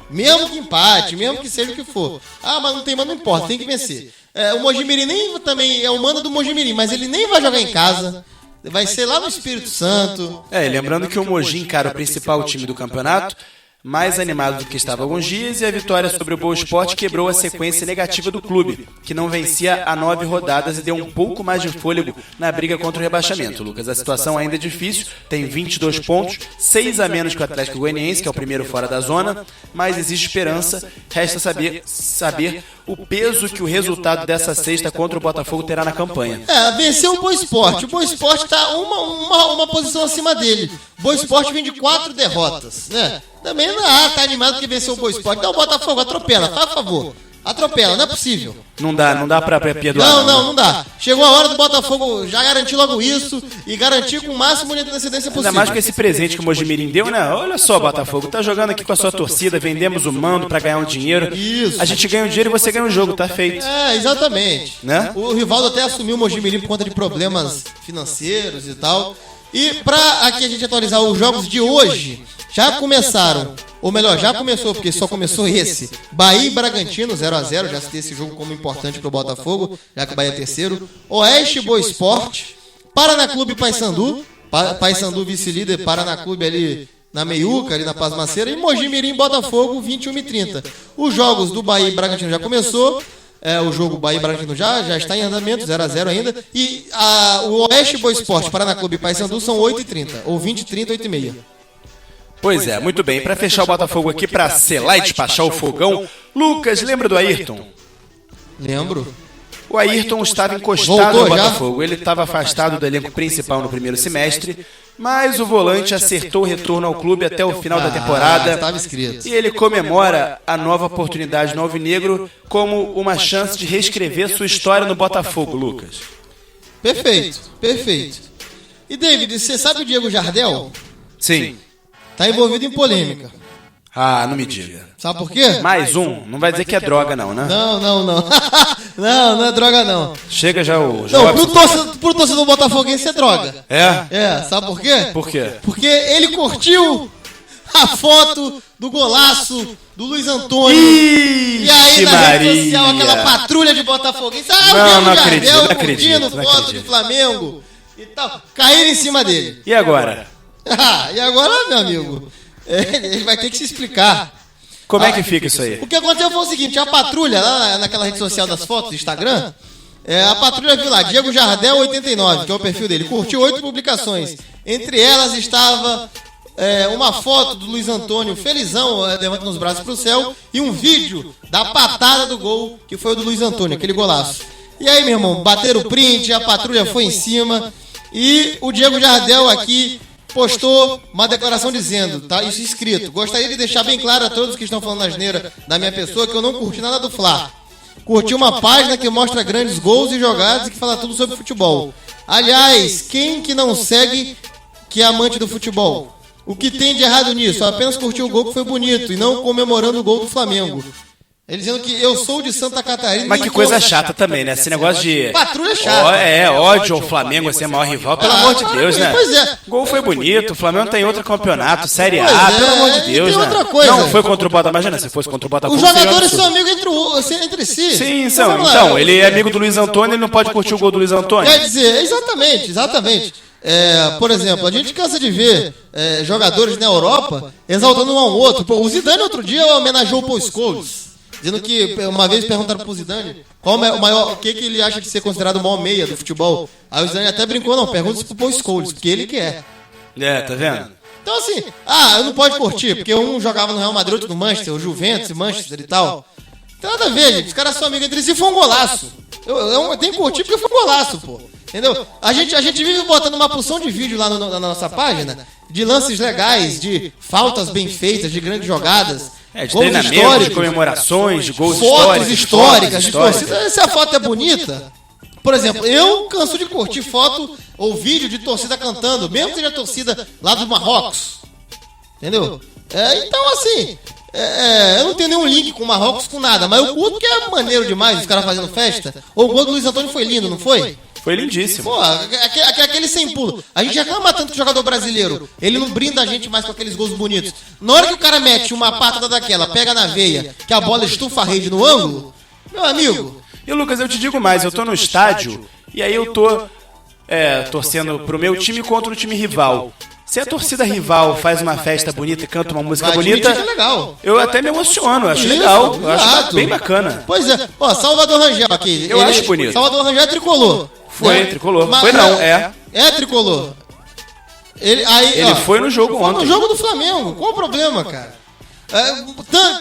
S4: Mesmo que empate, mesmo que seja o que for. Ah, mas não importa, tem que vencer. O Mojimirim nem também é o mando do Mojimirim, mas ele nem vai jogar em casa. Vai ser lá no Espírito Santo.
S2: Lembrando que o Mogi encara o principal time do campeonato, mais animado do que estava há alguns dias, e a vitória sobre o Boa Esporte quebrou a sequência negativa do clube, que não vencia há 9 rodadas e deu um pouco mais de fôlego na briga contra o rebaixamento. Lucas, a situação ainda é difícil, tem 22 pontos, 6 a menos que o Atlético Goianiense, que é o primeiro fora da zona, mas existe esperança, resta saber o peso que o resultado dessa sexta contra o Botafogo terá na campanha.
S4: Venceu o Boa Esporte. O Boa Esporte tá uma posição acima dele. O Boa Esporte vem de 4 derrotas, né? Também tá animado porque venceu o Boa Esporte. Então o Botafogo atropela, faz favor. Atropela, não é possível.
S2: Não dá pra perdoar.
S4: Não dá. Chegou a hora do Botafogo já garantir logo isso e garantir com o máximo de antecedência possível.
S2: Ainda mais com esse presente que o Mojimirim deu, né? Olha só, Botafogo, tá jogando aqui com a sua torcida, vendemos o mando pra ganhar um dinheiro.
S4: Isso.
S2: A gente ganha o dinheiro e você ganha o jogo, tá feito.
S4: Exatamente.
S2: Né?
S4: O Rivaldo até assumiu o Mojimirim por conta de problemas financeiros e tal. E pra aqui a gente atualizar os jogos de hoje, já começaram, ou melhor, já começou, porque só começou esse. Bahia e Bragantino, 0x0, já citei esse jogo como importante pro Botafogo, já que o Bahia é terceiro. Oeste Boa Esporte, Paraná Clube Paysandu, Paysandu vice-líder, Paraná Clube ali na meiuca, ali na Pasmaceira, e Mojimirim Botafogo, 21h30. Os jogos do Bahia e Bragantino já começou. O jogo Bahia e Bragantino já está em andamento, 0x0 ainda. E o Oeste Boa Esporte, Paraná Clube e Paysandu são 8h30, ou 20h30, 8h30.
S2: Pois é, muito bem. Pra fechar o Botafogo aqui, pra selar e despachar o fogão, Lucas, lembra do Ayrton?
S4: Lembro.
S2: O Ayrton estava encostado
S4: Voltou
S2: no
S4: já?
S2: Botafogo. Ele estava afastado do elenco principal no primeiro semestre, mas o volante acertou o retorno ao clube até o final da temporada.
S4: Estava escrito.
S2: E ele comemora a nova oportunidade no Alvinegro como uma chance de reescrever sua história no Botafogo, Lucas.
S4: Perfeito. E David, você sabe o Diego Jardel?
S2: Sim.
S4: Tá envolvido em polêmica.
S2: Ah, não me diga.
S4: Sabe por quê?
S2: Mais um. Não vai dizer que é droga não, né?
S4: Não. Não é droga não.
S2: Chega já o...
S4: Não, pro torcedor botafoguense é droga.
S2: É?
S4: Sabe por quê?
S2: Por quê?
S4: Porque ele curtiu a foto do golaço do Luiz Antônio.
S2: Ixi,
S4: E aí na rede
S2: Maria.
S4: social, aquela patrulha de botafoguense.
S2: Não
S4: Jardel
S2: acredito,
S4: curtindo
S2: não
S4: foto
S2: acredito.
S4: do Flamengo e tal. Caíram em cima dele.
S2: E agora?
S4: E agora, meu amigo, ele vai ter que se explicar.
S2: Como é que fica isso aí?
S4: O que aconteceu foi o seguinte, a patrulha, lá naquela rede social das fotos do Instagram, a patrulha viu lá, Diego Jardel 89, que é o perfil dele, curtiu 8 publicações. Entre elas estava uma foto do Luiz Antônio felizão, levantando os braços pro céu, e um vídeo da patada do gol, que foi o do Luiz Antônio, aquele golaço. E aí, meu irmão, bateram o print, a patrulha foi em cima, e o Diego Jardel aqui postou uma declaração dizendo, tá, isso escrito: gostaria de deixar bem claro a todos que estão falando asneira da minha pessoa que eu não curti nada do Fla. Curti uma página que mostra grandes gols e jogadas e que fala tudo sobre futebol. Aliás, quem que não segue que é amante do futebol? O que tem de errado nisso? Apenas curtir o gol que foi bonito e não comemorando o gol do Flamengo. Ele dizendo que eu sou de Santa Catarina.
S2: Mas que coisa chata também, né? Esse negócio de...
S4: Patrulha chata.
S2: Ódio ao Flamengo, assim, é o maior rival. Pelo amor de Deus, né?
S4: Pois é.
S2: O gol foi bonito, o Flamengo tem outro campeonato, Série A,
S4: Pois é,
S2: pelo amor de Deus,
S4: tem
S2: né?
S4: outra coisa.
S2: Não, foi contra o Botafogo, imagina, se fosse contra o Botafogo...
S4: Os jogadores são amigos entre si.
S2: Sim,
S4: Então, vamos lá.
S2: então, ele é amigo do Luiz Antônio, ele não pode curtir o gol do Luiz Antônio.
S4: Quer dizer, exatamente. Por exemplo, a gente cansa de ver jogadores na Europa exaltando um ao outro. Pô, o Zidane outro dia homenageou o Paul Scholes, dizendo que uma vez perguntaram pro Zidane qual é o maior, o que ele acha de ser considerado o maior meia do futebol. Aí o Zidane até brincou, não, pergunta isso pro Paul Scholes, porque ele que é.
S2: Tá vendo?
S4: Então assim, eu não pode curtir, porque um jogava no Real Madrid, outro no Manchester, o Juventus, Manchester e tal. Não tem nada a ver, gente, os caras são amigos entre si, foi um golaço. Eu tenho que curtir porque foi um golaço, pô. Entendeu? A gente vive botando uma porção de vídeo lá na nossa página, de lances legais, de faltas bem feitas, de grandes jogadas,
S2: de
S4: gols
S2: treinamento,
S4: históricos,
S2: de comemorações, de gols
S4: fotos históricas,
S2: históricas.
S4: de torcida. Se a foto é bonita, por exemplo, eu canso de curtir foto ou vídeo de torcida cantando, mesmo que seja torcida lá do Marrocos. Entendeu? Então, assim, eu não tenho nenhum link com o Marrocos, com nada, mas eu curto que é maneiro demais os caras fazendo festa. O gol do Luiz Antônio foi lindo, não foi?
S2: Foi lindíssimo.
S4: Pô, aquele sem pulo. A gente reclama tanto do jogador brasileiro. Ele não brinda a gente mais com aqueles gols bonitos. Na hora que o cara mete uma patada daquela, pega na veia, que a bola estufa a rede no ângulo, meu amigo...
S2: E Lucas, eu te digo mais, eu tô no estádio e aí eu tô torcendo pro meu time contra o time rival. Se a torcida rival faz uma festa bonita e canta uma música bonita,
S4: é legal.
S2: eu até me emociono, acho legal, eu acho bem bacana.
S4: Pois é, Salvador Rangel aqui.
S2: Eu acho bonito.
S4: Salvador Rangel é tricolor.
S2: Foi, tricolor. Foi não,
S4: É tricolor. Ele
S2: foi no jogo ontem.
S4: Foi no jogo do Flamengo. Qual o problema, cara?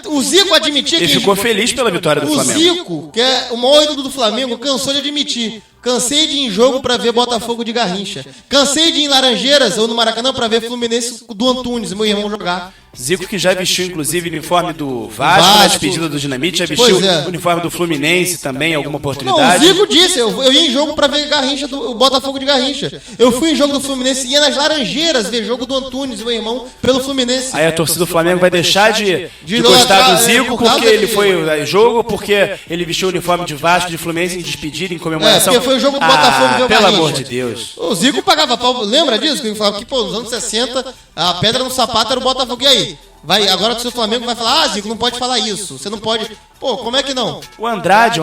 S4: O Zico admitia que...
S2: Ele ficou feliz pela vitória do Flamengo.
S4: O Zico, que é o maior ídolo do Flamengo, cansou de admitir. Cansei de ir em jogo pra ver Botafogo de Garrincha. Cansei de ir em Laranjeiras ou no Maracanã pra ver Fluminense do Antunes, meu irmão, jogar.
S2: Zico, que já vestiu inclusive o uniforme do Vasco na despedida do Dinamite, já vestiu o uniforme do Fluminense também, alguma oportunidade.
S4: Não, o Zico disse, eu ia em jogo pra ver Garrincha, o Botafogo de Garrincha. Eu fui em jogo do Fluminense e ia nas Laranjeiras ver jogo do Antunes, meu irmão, pelo Fluminense.
S2: Aí a torcida do Flamengo vai deixar de gostar do Zico porque ele foi em jogo, porque ele vestiu o uniforme de Vasco, de Fluminense em despedida, em comemoração.
S4: Porque foi o jogo do Botafogo ver o
S2: pelo
S4: Garrincha.
S2: amor de Deus.
S4: O Zico pagava pau, lembra disso? Que ele falava que, nos anos 60, a pedra no sapato era o Botafogo. E aí? Agora o seu Flamengo vai falar, Zico, não pode falar isso. Você não pode... Pô, como é que não?
S2: O Andrade,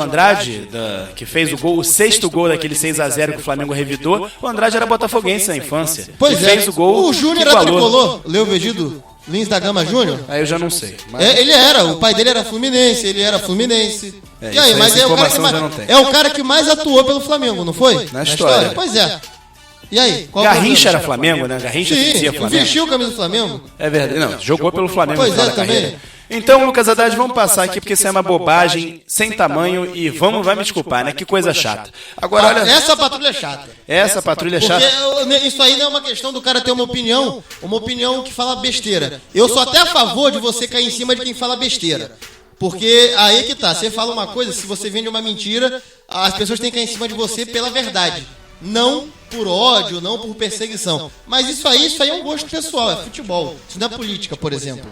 S2: que fez o sexto gol daquele 6-0 que o Flamengo revidou, o Andrade era botafoguense na infância.
S4: Pois
S2: fez o gol.
S4: O Júnior era tricolor. Leu o Vegido Lins da Gama Júnior?
S2: Aí eu já não sei.
S4: Ele era, o pai dele era fluminense, ele era fluminense. E aí, mas é o cara que mais atuou pelo Flamengo, não foi?
S2: Na história.
S4: Pois é. E aí?
S2: Garrincha era Flamengo, né? Garrincha fazia Flamengo.
S4: Vestiu a camisa do Flamengo.
S2: É verdade. Não, jogou pelo Flamengo.
S4: Pois
S2: na
S4: também.
S2: Carreira. Então, Lucas Haddad, vamos passar aqui porque isso é uma bobagem sem tamanho e vai me desculpar, né? Que coisa chata. Agora, olha...
S4: Essa patrulha é chata.
S2: Essa patrulha é chata.
S4: Porque isso aí não é uma questão do cara ter uma opinião que fala besteira. Eu sou até a favor de você cair em cima de quem fala besteira. Porque aí que tá, você fala uma coisa, se você vende uma mentira, as pessoas têm que cair em cima de você pela verdade. Não por ódio, não por perseguição. Mas isso aí é um gosto pessoal, é futebol. Isso não é política, por exemplo.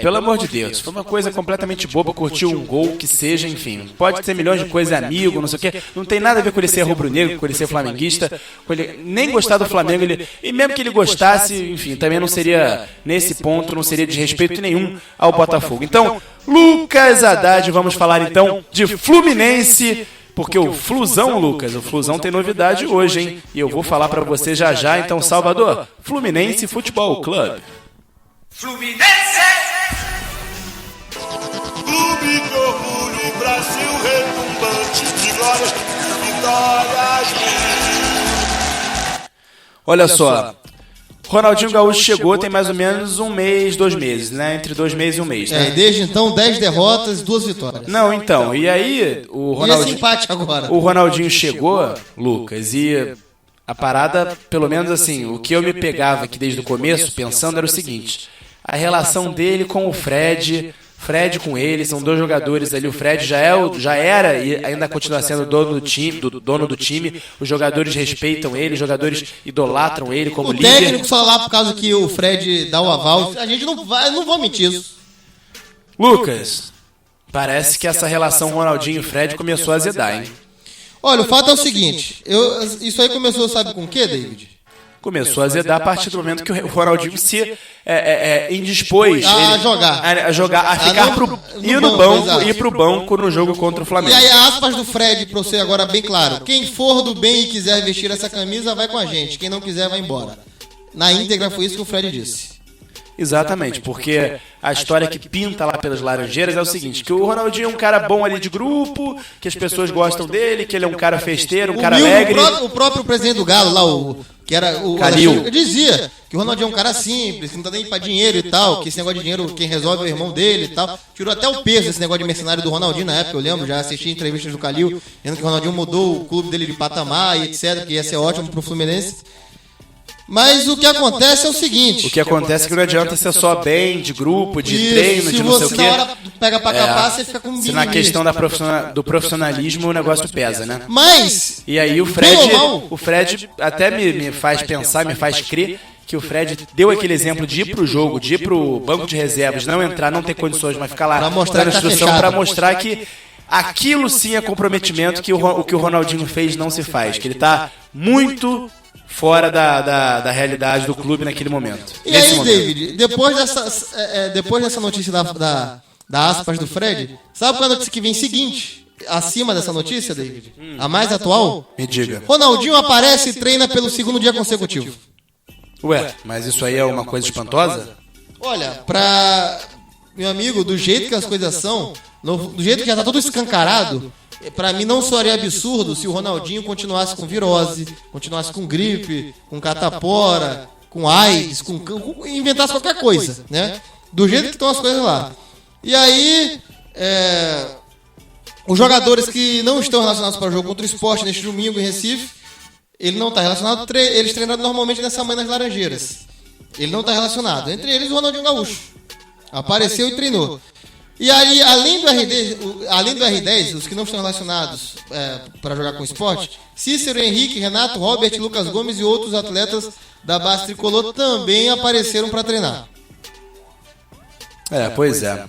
S2: Pelo amor de Deus, foi uma coisa completamente boba, curtir um gol que seja, enfim, pode ter milhões de coisas, amigo, não sei o quê, não tem nada a ver com ele ser rubro-negro, com ele ser flamenguista, com ele nem gostar do Flamengo, e mesmo que ele gostasse, enfim, também não seria, nesse ponto, não seria desrespeito nenhum ao Botafogo. Então, Lucas Haddad, vamos falar então de Fluminense, porque o Flusão, Lucas, o Flusão tem novidade hoje, hein, e eu vou falar pra você já, então, Salvador, Fluminense Futebol Clube.
S5: Fluminense!
S6: Clube de orgulho, Brasil retumbante de glórias e vitórias mil.
S2: Olha só, Ronaldinho Gaúcho chegou tem mais ou menos 1 mês, 2 meses, né? Entre 2 meses e 1 mês, né?
S4: Desde então, 10 derrotas, 2 vitórias.
S2: Não, então, e aí o Ronaldinho...
S4: E esse empate agora?
S2: O Ronaldinho chegou, Lucas, e a parada, pelo menos assim, o que eu me pegava aqui desde o começo, pensando, era o seguinte... A relação dele com o Fred Fred com ele, são dois jogadores ali. O Fred já era e ainda continua sendo dono do time. Os jogadores respeitam ele, os jogadores idolatram ele como líder.
S4: O técnico só lá por causa que o Fred dá o aval. A gente não vou mentir isso.
S2: Lucas, parece que essa relação Ronaldinho e Fred começou a azedar, hein?
S4: Olha, o fato é o seguinte, isso aí começou, sabe com o quê, David?
S2: Começou a azedar a partir do momento que o Ronaldinho se indispôs
S4: a
S2: jogar, ir pro banco no jogo contra o Flamengo.
S4: E aí, aspas do Fred, pra você agora bem claro: quem for do bem e quiser vestir essa camisa, vai com a gente. Quem não quiser, vai embora. Na íntegra foi isso que o Fred disse.
S2: Exatamente, porque a história que pinta lá pelas Laranjeiras é o seguinte, que o Ronaldinho é um cara bom ali de grupo, que as pessoas gostam dele, que ele é um cara festeiro, um cara alegre.
S4: O próprio presidente do Galo lá, que era o
S2: Calil,
S4: dizia que o Ronaldinho é um cara simples, que não tá nem pra dinheiro e tal, que esse negócio de dinheiro quem resolve é o irmão dele e tal. Tirou até o peso esse negócio de mercenário do Ronaldinho na época, eu lembro, já assisti entrevistas do Calil, dizendo que o Ronaldinho mudou o clube dele de patamar e etc, que ia ser ótimo pro Fluminense. Mas o que acontece é o seguinte...
S2: O que acontece é que não adianta ser só bem, de grupo, de treino, de não sei o quê.
S4: Se na hora pega pra capar, você fica com um
S2: se na questão do profissionalismo o negócio pesa, né?
S4: Mas...
S2: E aí o Fred até me faz pensar, me faz crer que o Fred deu aquele exemplo de ir pro jogo, de ir pro banco de reservas, não entrar, não ter condições, mas ficar lá
S4: pra mostrar
S2: na instrução, pra mostrar que aquilo sim é comprometimento, que o que o Ronaldinho fez não se faz, que ele tá muito... fora da realidade do clube naquele momento.
S4: E aí, momento. David, depois dessa notícia da aspas do Fred, sabe qual é a notícia que vem seguinte? Acima dessa notícia, David? A mais atual?
S2: Me diga.
S4: Ronaldinho aparece e treina pelo segundo dia consecutivo.
S2: Ué, mas isso aí é uma coisa espantosa?
S4: Olha, meu amigo, do jeito que as coisas são, do jeito que já tá tudo escancarado... Pra mim não seria absurdo se o Ronaldinho continuasse com virose, continuasse com gripe, com catapora, com AIDS, inventasse qualquer coisa, né? Do jeito que estão as coisas lá. E aí, os jogadores que não estão relacionados para o jogo contra o Sport neste domingo em Recife, ele não está relacionado, eles treinaram normalmente nessa manhã nas Laranjeiras. Ele não está relacionado. Entre eles o Ronaldinho Gaúcho. Apareceu e treinou. E aí, além do R10, os que não estão relacionados para jogar com o Sport, Cícero, Henrique, Renato, Robert, Lucas Gomes e outros atletas da base tricolor também apareceram para treinar.
S2: Pois é.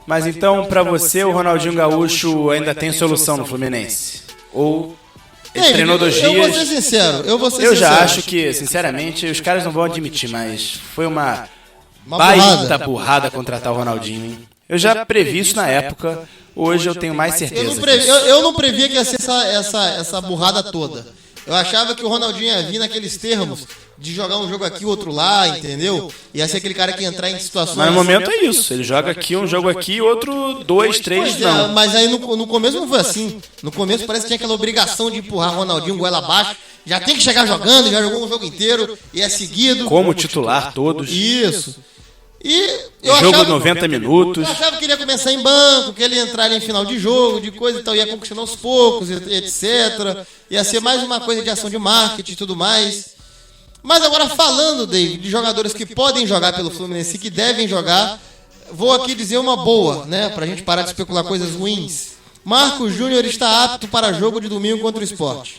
S2: Mas então, para você, o Ronaldinho Gaúcho ainda tem solução no Fluminense? Ou ele treinou 2 dias?
S4: Eu vou ser sincero.
S2: Eu já acho que, sinceramente, os caras não vão admitir, mas foi uma baita burrada contratar o Ronaldinho, hein? Eu já previ isso na época, hoje eu tenho mais certeza.
S4: Eu não previa que ia ser essa burrada toda. Eu achava que o Ronaldinho ia vir naqueles termos de jogar um jogo aqui, outro lá, entendeu? Ia ser aquele cara que ia entrar em situações...
S2: Mas no momento é isso, ele joga aqui, um jogo aqui, outro 2, 3, não.
S4: Mas aí no começo não foi assim. No começo parece que tinha aquela obrigação de empurrar o Ronaldinho goela abaixo. Já tem que chegar jogando, já jogou um jogo inteiro e é seguido.
S2: Como titular todos.
S4: Isso. E
S2: jogo 90 minutos.
S4: Eu achava que ele ia começar em banco, que ele ia entrar em final de jogo, de coisa e tal, ia conquistando aos poucos, etc. Ia ser mais uma coisa de ação de marketing e tudo mais. Mas agora falando, David, de jogadores que podem jogar pelo Fluminense e que devem jogar, vou aqui dizer uma boa, né, pra gente parar de especular coisas ruins. Marcos Júnior está apto para jogo de domingo contra o Sport.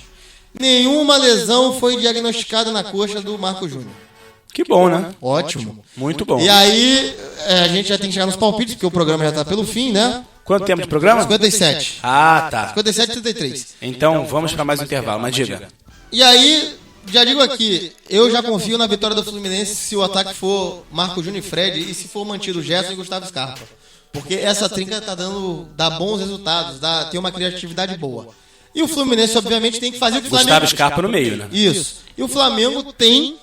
S4: Nenhuma lesão foi diagnosticada na coxa do Marcos Júnior.
S2: Que bom, né?
S4: Ótimo.
S2: Muito bom.
S4: E aí, a gente já tem que chegar nos palpites, porque o programa já está pelo fim, né?
S2: Quanto tempo de programa?
S4: 57.
S2: Ah, tá.
S4: 57 e 33.
S2: Então, vamos para mais um intervalo, mas diga.
S4: E aí, já digo aqui, eu já confio na vitória do Fluminense se o ataque for Marcos Júnior e Fred e se for mantido Gerson e Gustavo Scarpa. Porque essa trinca dá bons resultados, tem uma criatividade boa. E o Fluminense, obviamente, tem que fazer o que o Flamengo...
S2: Gustavo Scarpa no meio, né?
S4: Isso. E o Flamengo tem...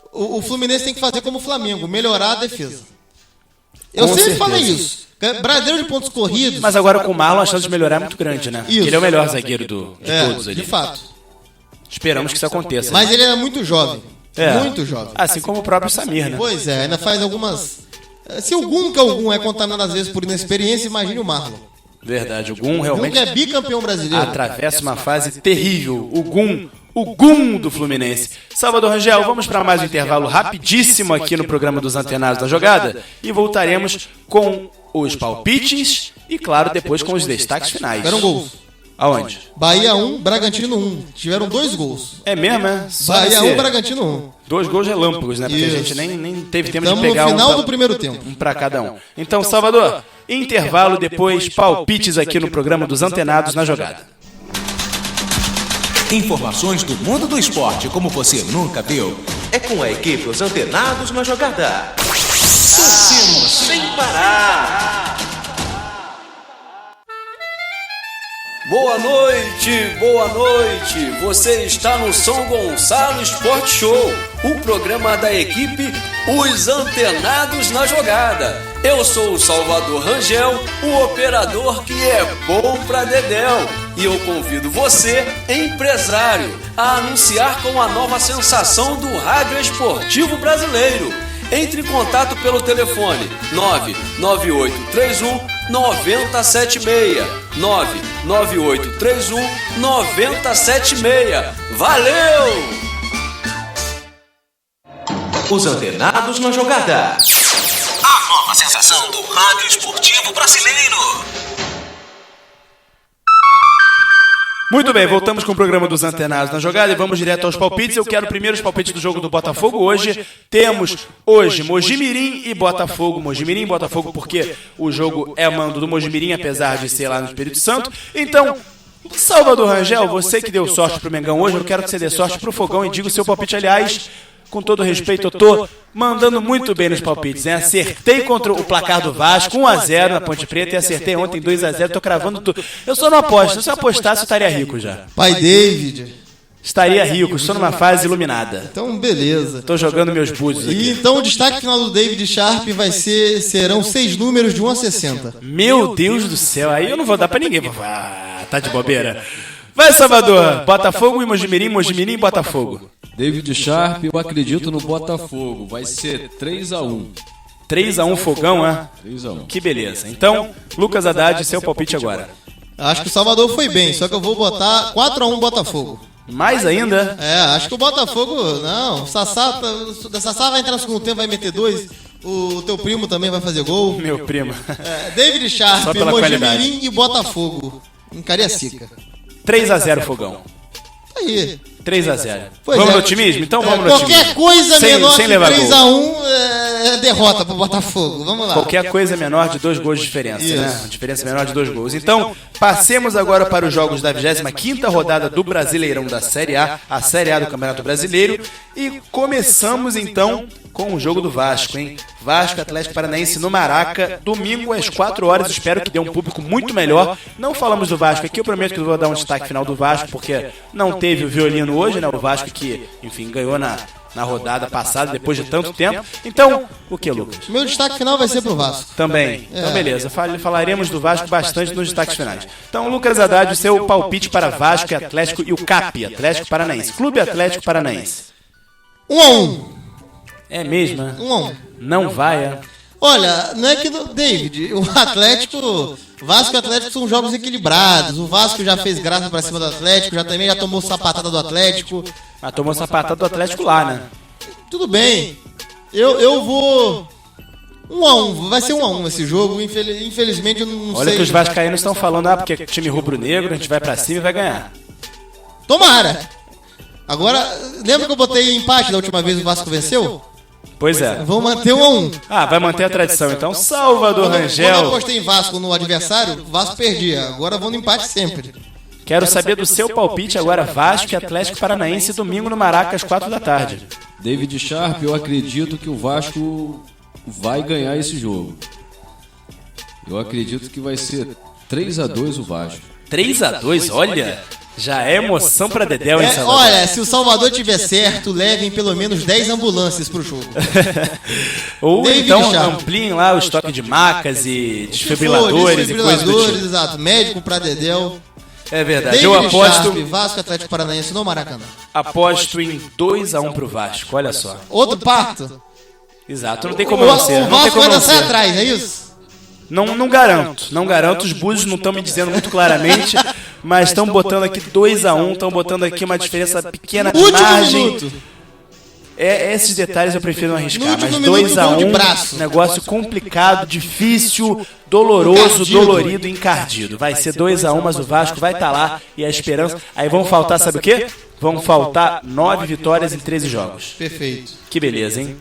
S4: O Fluminense tem que fazer como o Flamengo, melhorar a defesa. Eu sempre falei isso. Brasileiro de pontos corridos...
S2: Mas agora com o Marlon a chance de melhorar é muito grande, né?
S4: Isso.
S2: Ele é o melhor zagueiro de todos ali.
S4: De fato.
S2: Esperamos que isso aconteça.
S4: Mas ele é muito jovem. Muito jovem.
S2: Assim como o próprio Samir, né?
S4: Pois é, ainda faz algumas... Se algum é contaminado às vezes por inexperiência, imagine o Marlon.
S2: Verdade, o Gum realmente
S4: é bicampeão brasileiro.
S2: Atravessa uma fase terrível. O Gum do Fluminense. Salvador Rangel, vamos para mais um intervalo rapidíssimo aqui no programa dos Antenados da Jogada e voltaremos com os palpites e, claro, depois com os destaques finais.
S4: Tiveram gols.
S2: Aonde?
S4: Bahia 1, Bragantino 1. Tiveram 2 gols.
S2: É mesmo, é? Só
S4: Bahia
S2: nesse-
S4: 1, Bragantino 1.
S2: 2 gols relâmpagos, né? Porque a
S4: Isso.
S2: gente nem teve tempo
S4: Estamos
S2: de
S4: no
S2: pegar
S4: final
S2: um
S4: do primeiro tempo.
S2: pra cada um. Então, Salvador, intervalo, depois palpites aqui no programa dos Antenados na Jogada.
S1: Informações do mundo do esporte como você nunca viu. É com a equipe Os Antenados na Jogada. Torcemos sem parar.
S7: Boa noite! Você está no São Gonçalo Sport Show, o programa da equipe Os Antenados na Jogada. Eu sou o Salvador Rangel, o operador que é bom pra dedéu. E eu convido você, empresário, a anunciar com a nova sensação do rádio esportivo brasileiro. Entre em contato pelo telefone 99831 9076. 99831 9076. Valeu!
S1: Os Antenados na Jogada. A nova sensação do rádio esportivo brasileiro.
S2: Muito bem, voltamos com o programa dos Antenados na Jogada e vamos direto aos palpites. Eu quero primeiro os palpites do jogo do Botafogo. Hoje temos Mojimirim e Botafogo. Mojimirim e Botafogo porque o jogo é mando do Mojimirim, apesar de ser lá no Espírito Santo. Então, Salvador Rangel, você que deu sorte pro Mengão hoje, eu quero que você dê sorte pro Fogão e diga o seu palpite. Aliás, com todo respeito, eu tô mandando muito bem nos palpites, né? Acertei contra o placar do Vasco, 1-0 na Ponte Preta, e acertei ontem 2-0, tô cravando tudo. Eu só não aposto, se eu apostasse eu estaria rico já.
S4: Pai David.
S2: Estaria rico, estou numa fase iluminada.
S4: Então, beleza.
S2: Tô jogando meus búzios
S4: E
S2: aqui.
S4: então o destaque final do David Sharp serão 6 números de 1 a 60.
S2: Meu Deus do céu, aí eu não vou dar pra ninguém. Tá de bobeira. Vai, Salvador, Botafogo e Mojimirim, Mojimirim e Botafogo.
S3: David Sharp, eu acredito no Botafogo. Vai ser 3-1.
S2: 3-1 Fogão, é?
S3: 3-1.
S2: Que beleza. Então, Lucas Haddad, seu palpite agora.
S4: Acho que o Salvador foi bem, só que eu vou botar 4-1 Botafogo.
S2: Mais ainda?
S4: É, acho que o Botafogo, não, o Sassá vai entrar no segundo tempo, vai meter 2. O teu primo também vai fazer gol.
S2: Meu primo.
S4: É, David Sharp,
S2: Só pela
S4: Mojimirim
S2: qualidade.
S4: e Botafogo. Em Cariacica.
S2: 3-0 Fogão.
S4: Aí.
S2: 3-0.
S4: Pois
S2: Vamos
S4: é,
S2: no otimismo? Então vamos no otimismo.
S4: Qualquer coisa
S2: Sem-
S4: menor
S2: sem
S4: que
S2: levar gol.
S4: 3-1 é derrota pro Botafogo. Vamos lá.
S2: Qualquer coisa menor de 2 gols de diferença,
S4: Isso.
S2: né? Diferença menor de 2 gols. Então, passemos agora para os jogos da 25ª rodada do Brasileirão da Série A, a Série A do Campeonato Brasileiro. E começamos então com o jogo do Vasco, hein? Vasco Atlético Paranaense no Maraca, domingo às 4 horas. Espero que dê um público muito melhor. Não falamos do Vasco aqui, eu prometo que eu vou dar um destaque final do Vasco, porque não teve o violino hoje, né? O Vasco que, enfim, ganhou na rodada passada, depois de tanto tempo. Então, o que, Lucas?
S4: Meu destaque final vai ser pro Vasco.
S2: Também. Então, beleza. Falaremos do Vasco bastante nos destaques finais. Então, Lucas Haddad, o seu palpite para Vasco e Atlético e o CAP, Atlético Paranaense. Clube Atlético Paranaense.
S4: 1-1.
S2: É mesmo, né?
S4: 1-1.
S2: Não vai, é?
S4: Olha, não é que David, o Vasco e Atlético são jogos equilibrados. O Vasco já fez graça pra cima do Atlético, já tomou sapatada do Atlético.
S2: Mas tomou sapatada do Atlético lá, né?
S4: Tudo bem. Eu vou 1-1, vai ser 1-1 esse jogo. Infelizmente eu não
S2: Olha
S4: sei.
S2: que os vascaínos estão falando, porque é time rubro-negro, a gente vai pra cima e vai ganhar.
S4: Tomara. Agora, lembra que eu botei empate da última vez o Vasco venceu?
S2: Pois é.
S4: Vou manter 1-1.
S2: Ah, vai manter a tradição, então. Salvador
S4: Quando eu
S2: Rangel.
S4: apostei em Vasco no adversário, o Vasco perdia. Agora eu vou no empate sempre.
S2: Quero saber do seu palpite agora, Vasco e Atlético Paranaense, domingo no Maraca, às 4 da tarde.
S3: David Sharp, eu acredito que o Vasco vai ganhar esse jogo. Eu acredito que vai ser 3-2 o Vasco.
S2: 3-2, olha, já é emoção pra Dedéu, hein, Salvador?
S4: Olha, se o Salvador tiver certo, levem pelo menos 10 ambulâncias pro jogo.
S2: Ou
S4: David
S2: então
S4: Sharp.
S2: ampliem lá o estoque de macas e desfibriladores e coisas do tipo.
S4: Exato. Médico pra Dedéu.
S2: É verdade,
S4: David
S2: eu aposto,
S4: Sharp, Vasco Atlético Paranaense no Maracanã.
S2: aposto em 2-1 pro Vasco, olha só.
S4: Outro parto.
S2: Exato, não tem como não ser.
S4: O
S2: Não tem
S4: Vasco
S2: como
S4: vai
S2: não
S4: dançar
S2: ser.
S4: atrás, é isso?
S2: Não garanto, os búzios não estão me dizendo muito claramente, mas estão botando aqui 2-1, estão botando aqui uma diferença pequena de
S4: Último
S2: margem.
S4: minuto.
S2: Esses detalhes eu prefiro não arriscar.
S4: No último
S2: Mas
S4: minuto,
S2: 2-1,
S4: de braço.
S2: negócio complicado, difícil, doloroso,
S4: Encardido.
S2: dolorido e encardido. Vai ser 2-1, mas o Vasco vai estar lá e a esperança... Aí vão faltar, sabe o quê? Vão faltar 9 vitórias em 13 jogos.
S4: Perfeito.
S2: Que beleza, hein?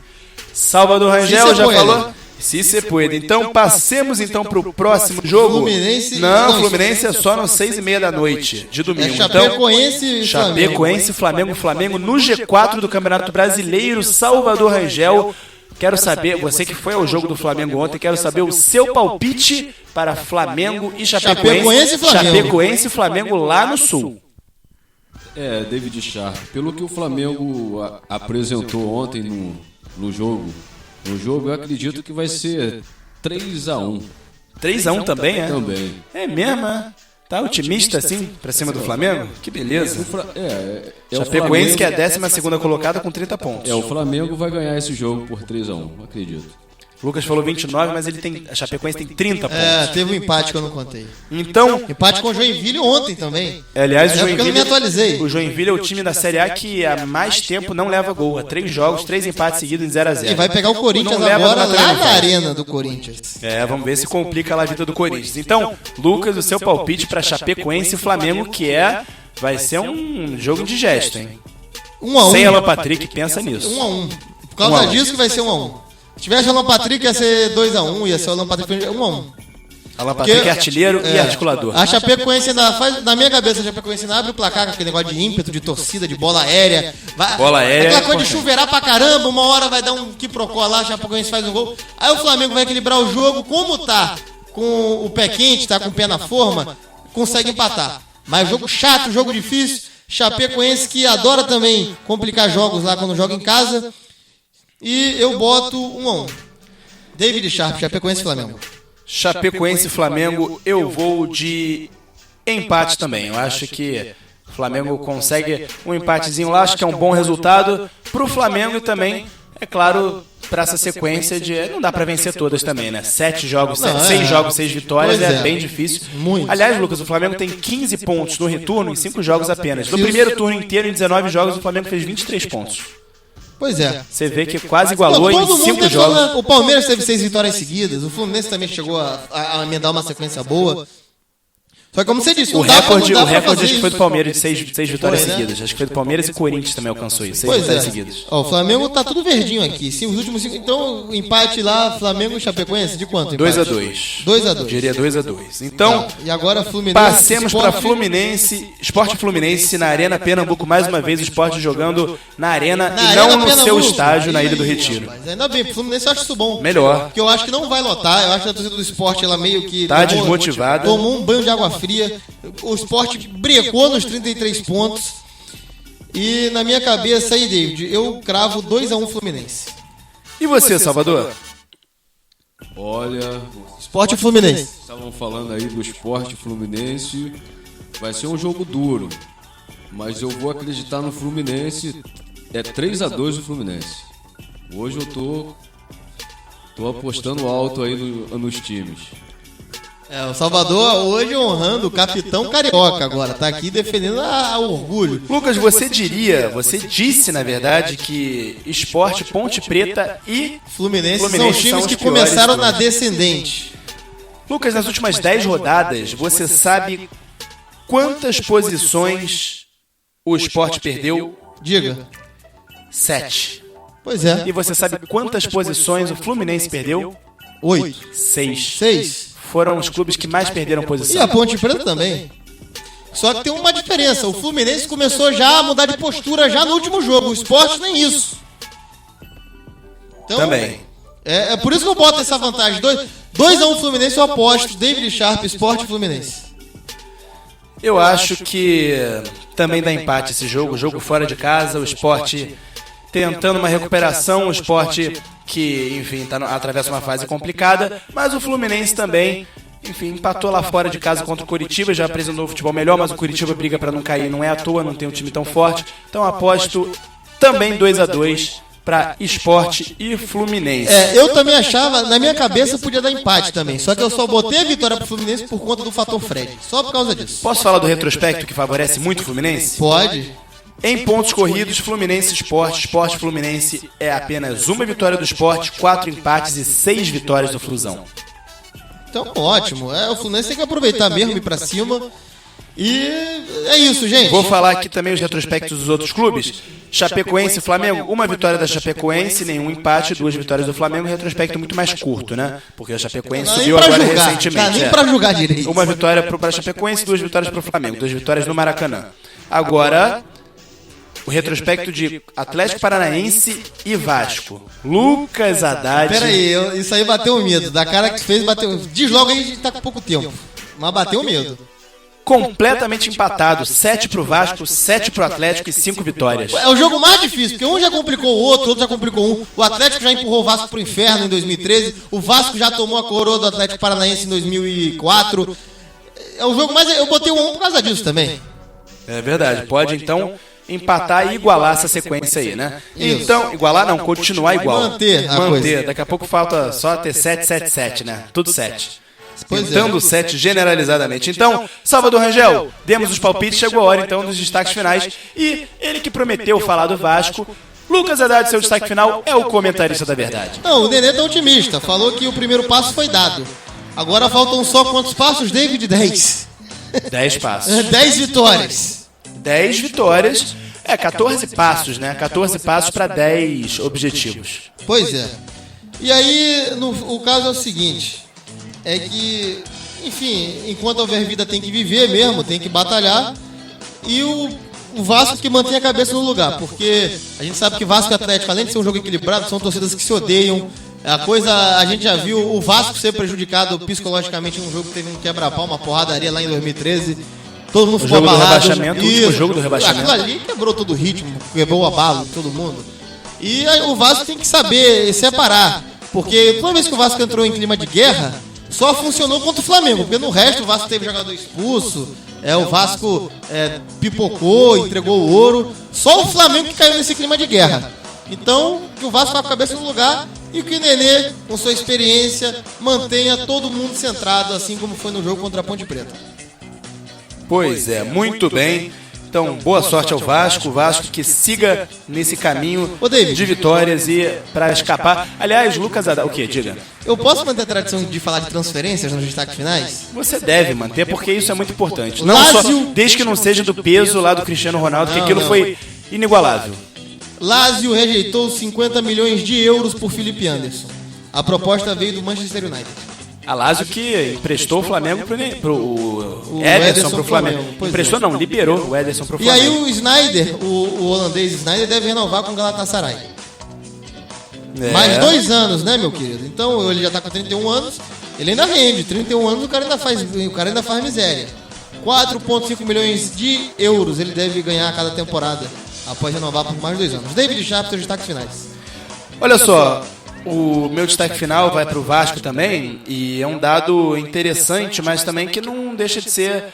S2: Salvador Rangel
S4: Se
S2: já
S4: puede.
S2: falou? Se você pode. Então passemos então pro próximo jogo.
S4: Fluminense-
S2: Não,
S4: não,
S2: Fluminense é só nas 6h30 da noite, de domingo.
S4: É Chapecoense e
S2: então, Chapecoense, Flamengo no G4 do Campeonato Brasileiro, Salvador Rangel. Quero saber, você que foi ao jogo do Flamengo ontem, quero saber o seu palpite para Flamengo e
S4: Chapecoense e Flamengo.
S2: Chapecoense e Flamengo lá no Sul.
S3: David Sharp, pelo que o Flamengo apresentou ontem no jogo, eu acredito que vai ser 3-1.
S2: 3-1 também, é?
S3: Também.
S2: É mesmo, é? Tá otimista assim pra cima do Flamengo? Que beleza.
S3: O
S2: Chapecoense que é a
S3: Flamengo,
S2: 12ª colocada com 30 pontos.
S3: o Flamengo vai ganhar esse jogo por 3-1, acredito.
S2: Lucas falou 29, mas a Chapecoense tem 30 pontos.
S4: Teve um empate que eu não contei.
S2: Então,
S4: Empate com o Joinville ontem também.
S2: aliás, o
S4: porque eu não me atualizei.
S2: Joinville é o time da Série A que há mais tempo não leva gol. Há 3 jogos, 3 empates seguidos em 0-0.
S4: E vai pegar o Corinthians
S2: Não leva
S4: agora
S2: na
S4: lá na
S2: Tremembé.
S4: arena do Corinthians.
S2: Vamos ver se complica lá a vida do Corinthians. Então, Lucas, o seu palpite para Chapecoense e Flamengo, que vai ser um jogo indigesto, hein?
S4: 1-1.
S2: Sem Alan Patrick, pensa nisso.
S4: 1-1. Por causa
S2: 1-1.
S4: disso que vai ser 1-1. Se tivesse o Alan Patrick ia ser 2-1, ia ser o Alan Patrick 1-1.
S2: Alan Patrick é artilheiro e articulador.
S4: A Chapecoense ainda faz, na minha cabeça, a Chapecoense ainda abre o placar com aquele negócio de ímpeto, de torcida, de bola aérea.
S2: Bola aérea
S4: Aquela
S2: é
S4: coisa de
S2: importante.
S4: chuveirar pra caramba, uma hora vai dar um quiprocó lá, a Chapecoense faz um gol. Aí o Flamengo vai equilibrar o jogo, como tá com o pé quente, tá com o pé na forma, consegue empatar. Mas jogo chato, jogo difícil. Chapecoense que adora também complicar jogos lá quando joga em casa. E eu boto 1-1. David Sharp, Chapecoense e Flamengo.
S2: Chapecoense e Flamengo, eu vou de empate também. Eu acho que o Flamengo consegue um empatezinho lá, acho que é um bom resultado pro Flamengo e também, é claro, para essa sequência de... Não dá para vencer todas também, né? 7 jogos, 6 jogos, 6 vitórias,
S4: Pois
S2: é
S4: é.
S2: bem difícil.
S4: Muito.
S2: Aliás, Lucas, o Flamengo tem 15 pontos no retorno em 5 jogos apenas. No primeiro turno inteiro, em 19 jogos, o Flamengo fez 23 pontos.
S4: Pois é.
S2: Você vê que quase igualou
S4: Todo
S2: em
S4: mundo
S2: 5
S4: teve
S2: jogos.
S4: problema. O Palmeiras teve 6 vitórias seguidas. O Fluminense também chegou a emendar uma sequência boa. Só que como você disse,
S2: O
S4: não dá pra
S2: recorde
S4: fazer
S2: acho que foi do
S4: isso.
S2: Palmeiras de 6 vitórias
S4: Foi, né?
S2: seguidas. Acho que foi do Palmeiras e Corinthians também alcançou isso. 6
S4: Pois
S2: vitórias
S4: é.
S2: seguidas.
S4: Ó, o Flamengo tá tudo verdinho aqui. Os últimos 5. Então, o empate lá, Flamengo e Chapecoense, de quanto?
S2: 2-2.
S4: 2-2.
S2: Diria 2-2. Então,
S4: E agora Fluminense.
S2: passemos para
S4: Sport.
S2: Fluminense, Sport Fluminense na Arena Pernambuco, mais uma vez o Sport jogando na Arena
S4: Na
S2: e
S4: Arena
S2: não no seu
S4: Pernambuco.
S2: estágio na
S4: Aí,
S2: Ilha do Retiro.
S4: Mas ainda bem, pro Fluminense eu acho isso bom.
S2: Melhor.
S4: Porque eu acho que não vai lotar. Eu acho que a torcida do Sport, ela meio que...
S2: Tá desmotivada.
S4: Tomou um banho de água fria. O Sport brecou nos 33 pontos. E na minha cabeça aí, David, eu cravo 2-1 Fluminense.
S2: E você, Salvador?
S3: Olha,
S4: Sport e Fluminense.
S3: estavam falando aí do Sport Fluminense, vai ser um jogo duro, mas eu vou acreditar no Fluminense, é 3-2 o Fluminense. Hoje eu tô apostando alto aí nos times.
S4: O Salvador hoje honrando o capitão carioca agora. Tá aqui defendendo o orgulho.
S2: Lucas, você disse na verdade que Sport, Ponte Preta e
S4: Fluminense são
S2: Fluminense
S4: os times
S2: são
S4: que
S2: os piores
S4: começaram na
S2: todos.
S4: descendente.
S2: Lucas, nas últimas 10 rodadas, você sabe quantas posições o Sport perdeu?
S4: Diga.
S2: 7.
S4: Pois é.
S2: E você sabe quantas posições o Fluminense perdeu?
S4: 8.
S2: 6.
S4: 6.
S2: Foram os clubes que mais perderam
S4: E a
S2: posição.
S4: Ponte Preta também. Só que tem uma diferença. O Fluminense começou já a mudar de postura já no último jogo. O Sport nem isso. Então,
S2: Também.
S4: É por isso que eu boto essa vantagem. 2-1 Fluminense eu aposto. David Sharp, Sport e Fluminense.
S2: Eu acho que também dá empate esse jogo fora de casa, o Sport tentando uma recuperação, o Sport que, enfim, atravessa uma fase complicada, mas o Fluminense também, enfim, empatou lá fora de casa contra o Coritiba, já apresentou um futebol melhor, mas o Coritiba briga para não cair, não é à toa, não tem um time tão forte, então aposto também 2-2 para Sport e Fluminense.
S4: Eu também achava, na minha cabeça podia dar empate também. Só que eu só botei a vitória pro Fluminense por conta do fator Fred. Só por causa disso.
S2: Posso falar do retrospecto que favorece muito o Fluminense?
S4: Pode.
S2: Em pontos corridos, Fluminense Sport. Sport Fluminense é apenas uma vitória do Sport, 4 empates e 6 vitórias do Flusão.
S4: Então, ótimo. O Fluminense tem que aproveitar mesmo, ir pra cima. E é isso, gente.
S2: Vou falar aqui também os retrospectos dos outros clubes. Chapecoense e Flamengo, uma vitória da Chapecoense, nenhum empate, 2 vitórias do Flamengo. Retrospecto muito mais curto, né? Porque a Chapecoense subiu agora recentemente.
S4: Não dá nem pra julgar direito.
S2: Uma vitória para a Chapecoense, 2 vitórias para o Flamengo. 2 vitórias no Maracanã. Agora, o retrospecto de Atlético Paranaense e Vasco. Lucas Haddad.
S4: Pera aí, isso aí bateu o medo. Da cara que fez, bateu. Diz logo aí, a gente tá com pouco tempo. Mas bateu o medo.
S2: Completamente empatado, 7 pro Vasco, 7 pro Atlético e 5 vitórias.
S4: É o jogo mais difícil, porque um já complicou o outro já complicou um. O Atlético já empurrou o Vasco pro inferno em 2013, o Vasco já tomou a coroa do Atlético Paranaense em 2004. É o jogo mais... Eu botei o 1 por causa disso também.
S2: É verdade, pode então empatar e igualar essa sequência aí, né?
S4: Isso.
S2: Então, igualar não, continuar igual.
S4: Manter a coisa.
S2: Daqui a pouco falta só ter 7, 7, 7, né? Tudo 7.
S4: Pois
S2: Tentando 7 generalizadamente. Então, Salvador Rangel, demos os palpites, chegou a hora então dos destaques finais. E ele que prometeu falar do Vasco, Lucas Haddad, seu destaque final, é o comentarista da verdade.
S4: Não, o Nenê tá otimista, falou que o primeiro passo foi dado. Agora faltam só quantos passos, David? 10.
S2: 10 passos.
S4: 10 vitórias.
S2: 10 vitórias, 14 passos, né? 14 passos para 10 objetivos.
S4: Pois é. E aí, o caso é o seguinte... É que, enfim, enquanto houver vida tem que viver mesmo, tem que batalhar. E o Vasco que mantém a cabeça no lugar, porque a gente sabe que Vasco e Atlético, além de ser um jogo equilibrado, são torcidas que se odeiam. A gente já viu o Vasco ser prejudicado psicologicamente num jogo que teve um quebra-pau, uma porradaria lá em 2013. Todo mundo ficou abalado.
S2: O último jogo do rebaixamento.
S4: Aquilo ali quebrou todo o ritmo, quebrou o abalo de todo mundo. E o Vasco tem que saber separar, porque toda vez que o Vasco entrou em clima de guerra, só funcionou contra o Flamengo, porque no resto o Vasco teve jogador expulso, o Vasco pipocou, entregou o ouro. Só o Flamengo que caiu nesse clima de guerra. Então, que o Vasco vá com a cabeça no lugar e que o Nenê, com sua experiência, mantenha todo mundo centrado, assim como foi no jogo contra a Ponte Preta.
S2: Pois é, muito bem. Então, boa sorte ao Vasco. O Vasco que siga nesse caminho de vitórias e para escapar. Aliás, Lucas Haddad, o quê? Diga.
S4: Eu posso manter a tradição de falar de transferências nos destaques finais?
S2: Você deve manter, porque isso é muito importante. Não só, desde que não seja do peso lá do Cristiano Ronaldo, que aquilo foi inigualável.
S4: Lazio rejeitou 50 milhões de euros por Felipe Anderson. A proposta veio do Manchester United.
S2: A Lazio que emprestou o Flamengo pro Ederson pro Flamengo. Emprestou não, liberou o Ederson pro Flamengo.
S4: E aí o Sneijder, o holandês Sneijder, deve renovar com o Galatasaray. Mais 2 anos, né, meu querido? Então ele já tá com 31 anos, ele ainda rende. 31 anos o cara ainda faz miséria. 4,5 milhões de euros ele deve ganhar a cada temporada, após renovar por mais 2 anos. David Sharp, seus destaques finais.
S2: Olha só, o meu destaque final vai para o Vasco também, e é um dado interessante, mas também que não deixa de ser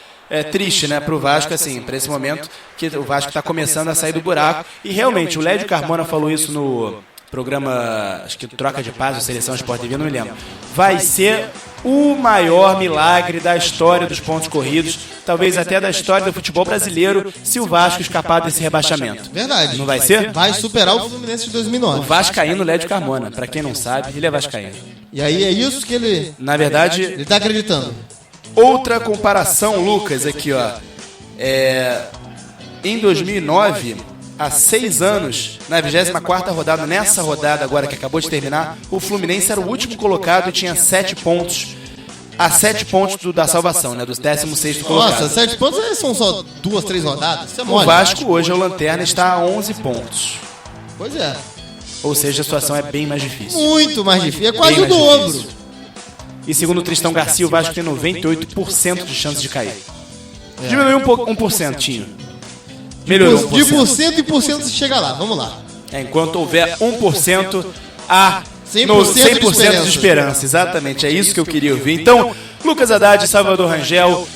S2: triste, né, para o Vasco, assim, para esse momento que o Vasco está começando a sair do buraco. E realmente, o Lédio Carmona falou isso no programa, acho que Troca de Paz, ou Seleção Sport TV, não me lembro. Vai ser o maior milagre da história dos pontos corridos, talvez até da história do futebol brasileiro, se o Vasco escapar desse rebaixamento.
S4: Verdade.
S2: Não vai ser?
S4: Vai superar o Fluminense de 2009.
S2: O vascaíno Lédio Carmona, pra quem não sabe, ele é vascaíno.
S4: E aí é isso que ele...
S2: Na verdade...
S4: Ele tá acreditando.
S2: Outra comparação, Lucas, aqui, ó. Em 2009, há 6 anos, na 24ª rodada, nessa rodada agora que acabou de terminar, o Fluminense era o último colocado e tinha 7 pontos. A 7 pontos da salvação, né? Dos 16º colocado.
S4: Nossa, 7 pontos são só 2, 3 rodadas. Isso é mole.
S2: O Vasco hoje é o lanterna, está a 11 pontos.
S4: Pois é.
S2: Ou seja, a situação é bem mais difícil.
S4: Muito mais difícil. É quase o dobro.
S2: E segundo o Tristão Garcia, o Vasco tem 98% de chance de cair. Diminuiu um pouco, 1%, Tinho. Melhorou 1%.
S4: De % em % chega lá, vamos lá.
S2: Enquanto houver 1%, há
S4: 100%
S2: de esperança. Exatamente, é isso que eu queria ouvir. Então, Lucas Haddad, Salvador Rangel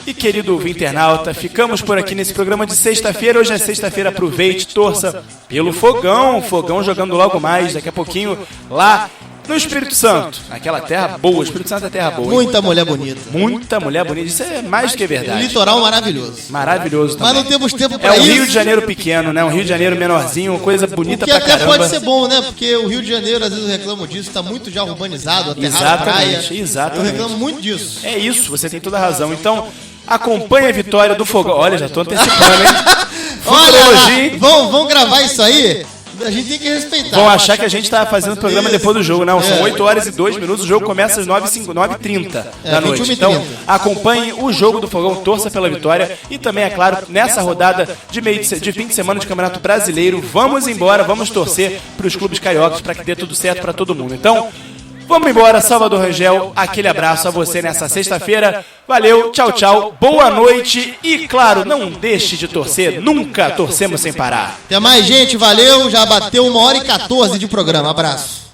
S2: e querido ouvinte internauta, ficamos por aqui nesse programa de sexta-feira. Hoje é sexta-feira, aproveite, torça pelo Fogão. Fogão jogando logo mais, daqui a pouquinho, lá no Espírito Santo, naquela terra boa. O Espírito Santo é terra boa.
S4: Muita mulher bonita.
S2: Muita mulher bonita. Isso é mais do que
S4: Um
S2: verdade.
S4: litoral maravilhoso.
S2: Maravilhoso também.
S4: Mas não temos tempo
S2: É
S4: pra
S2: um
S4: isso.
S2: Rio de Janeiro pequeno, né? Um Rio de Janeiro menorzinho, coisa bonita
S4: O que
S2: pra
S4: até
S2: caramba.
S4: pode ser bom, né? Porque o Rio de Janeiro, às vezes eu reclamo disso, tá muito já urbanizado, aterrado praia.
S2: Exatamente.
S4: Eu reclamo muito disso.
S2: É isso, você tem toda a razão. Então, acompanhe a vitória do Fogão. Olha, já tô antecipando, hein? Futurologia.
S4: Olha, vão gravar isso aí? A gente tem que respeitar.
S2: Vão achar que a gente tá fazendo o programa depois do jogo. Não, são 8 horas e 2 minutos. O jogo começa às 9h30 da noite.
S4: 21h30.
S2: Então, acompanhe o jogo do Fogão, torça pela vitória. E também, é claro, nessa rodada de fim de semana de Campeonato Brasileiro, vamos embora, vamos torcer para os clubes cariocas para que dê tudo certo para todo mundo. Então, vamos embora, Salvador Rangel. Aquele abraço a você nessa sexta-feira. Valeu, tchau, tchau. Boa noite. E, claro, não deixe de torcer. Nunca torcemos sem parar.
S4: Até mais, gente. Valeu. Já bateu 1h14 de programa. Abraço.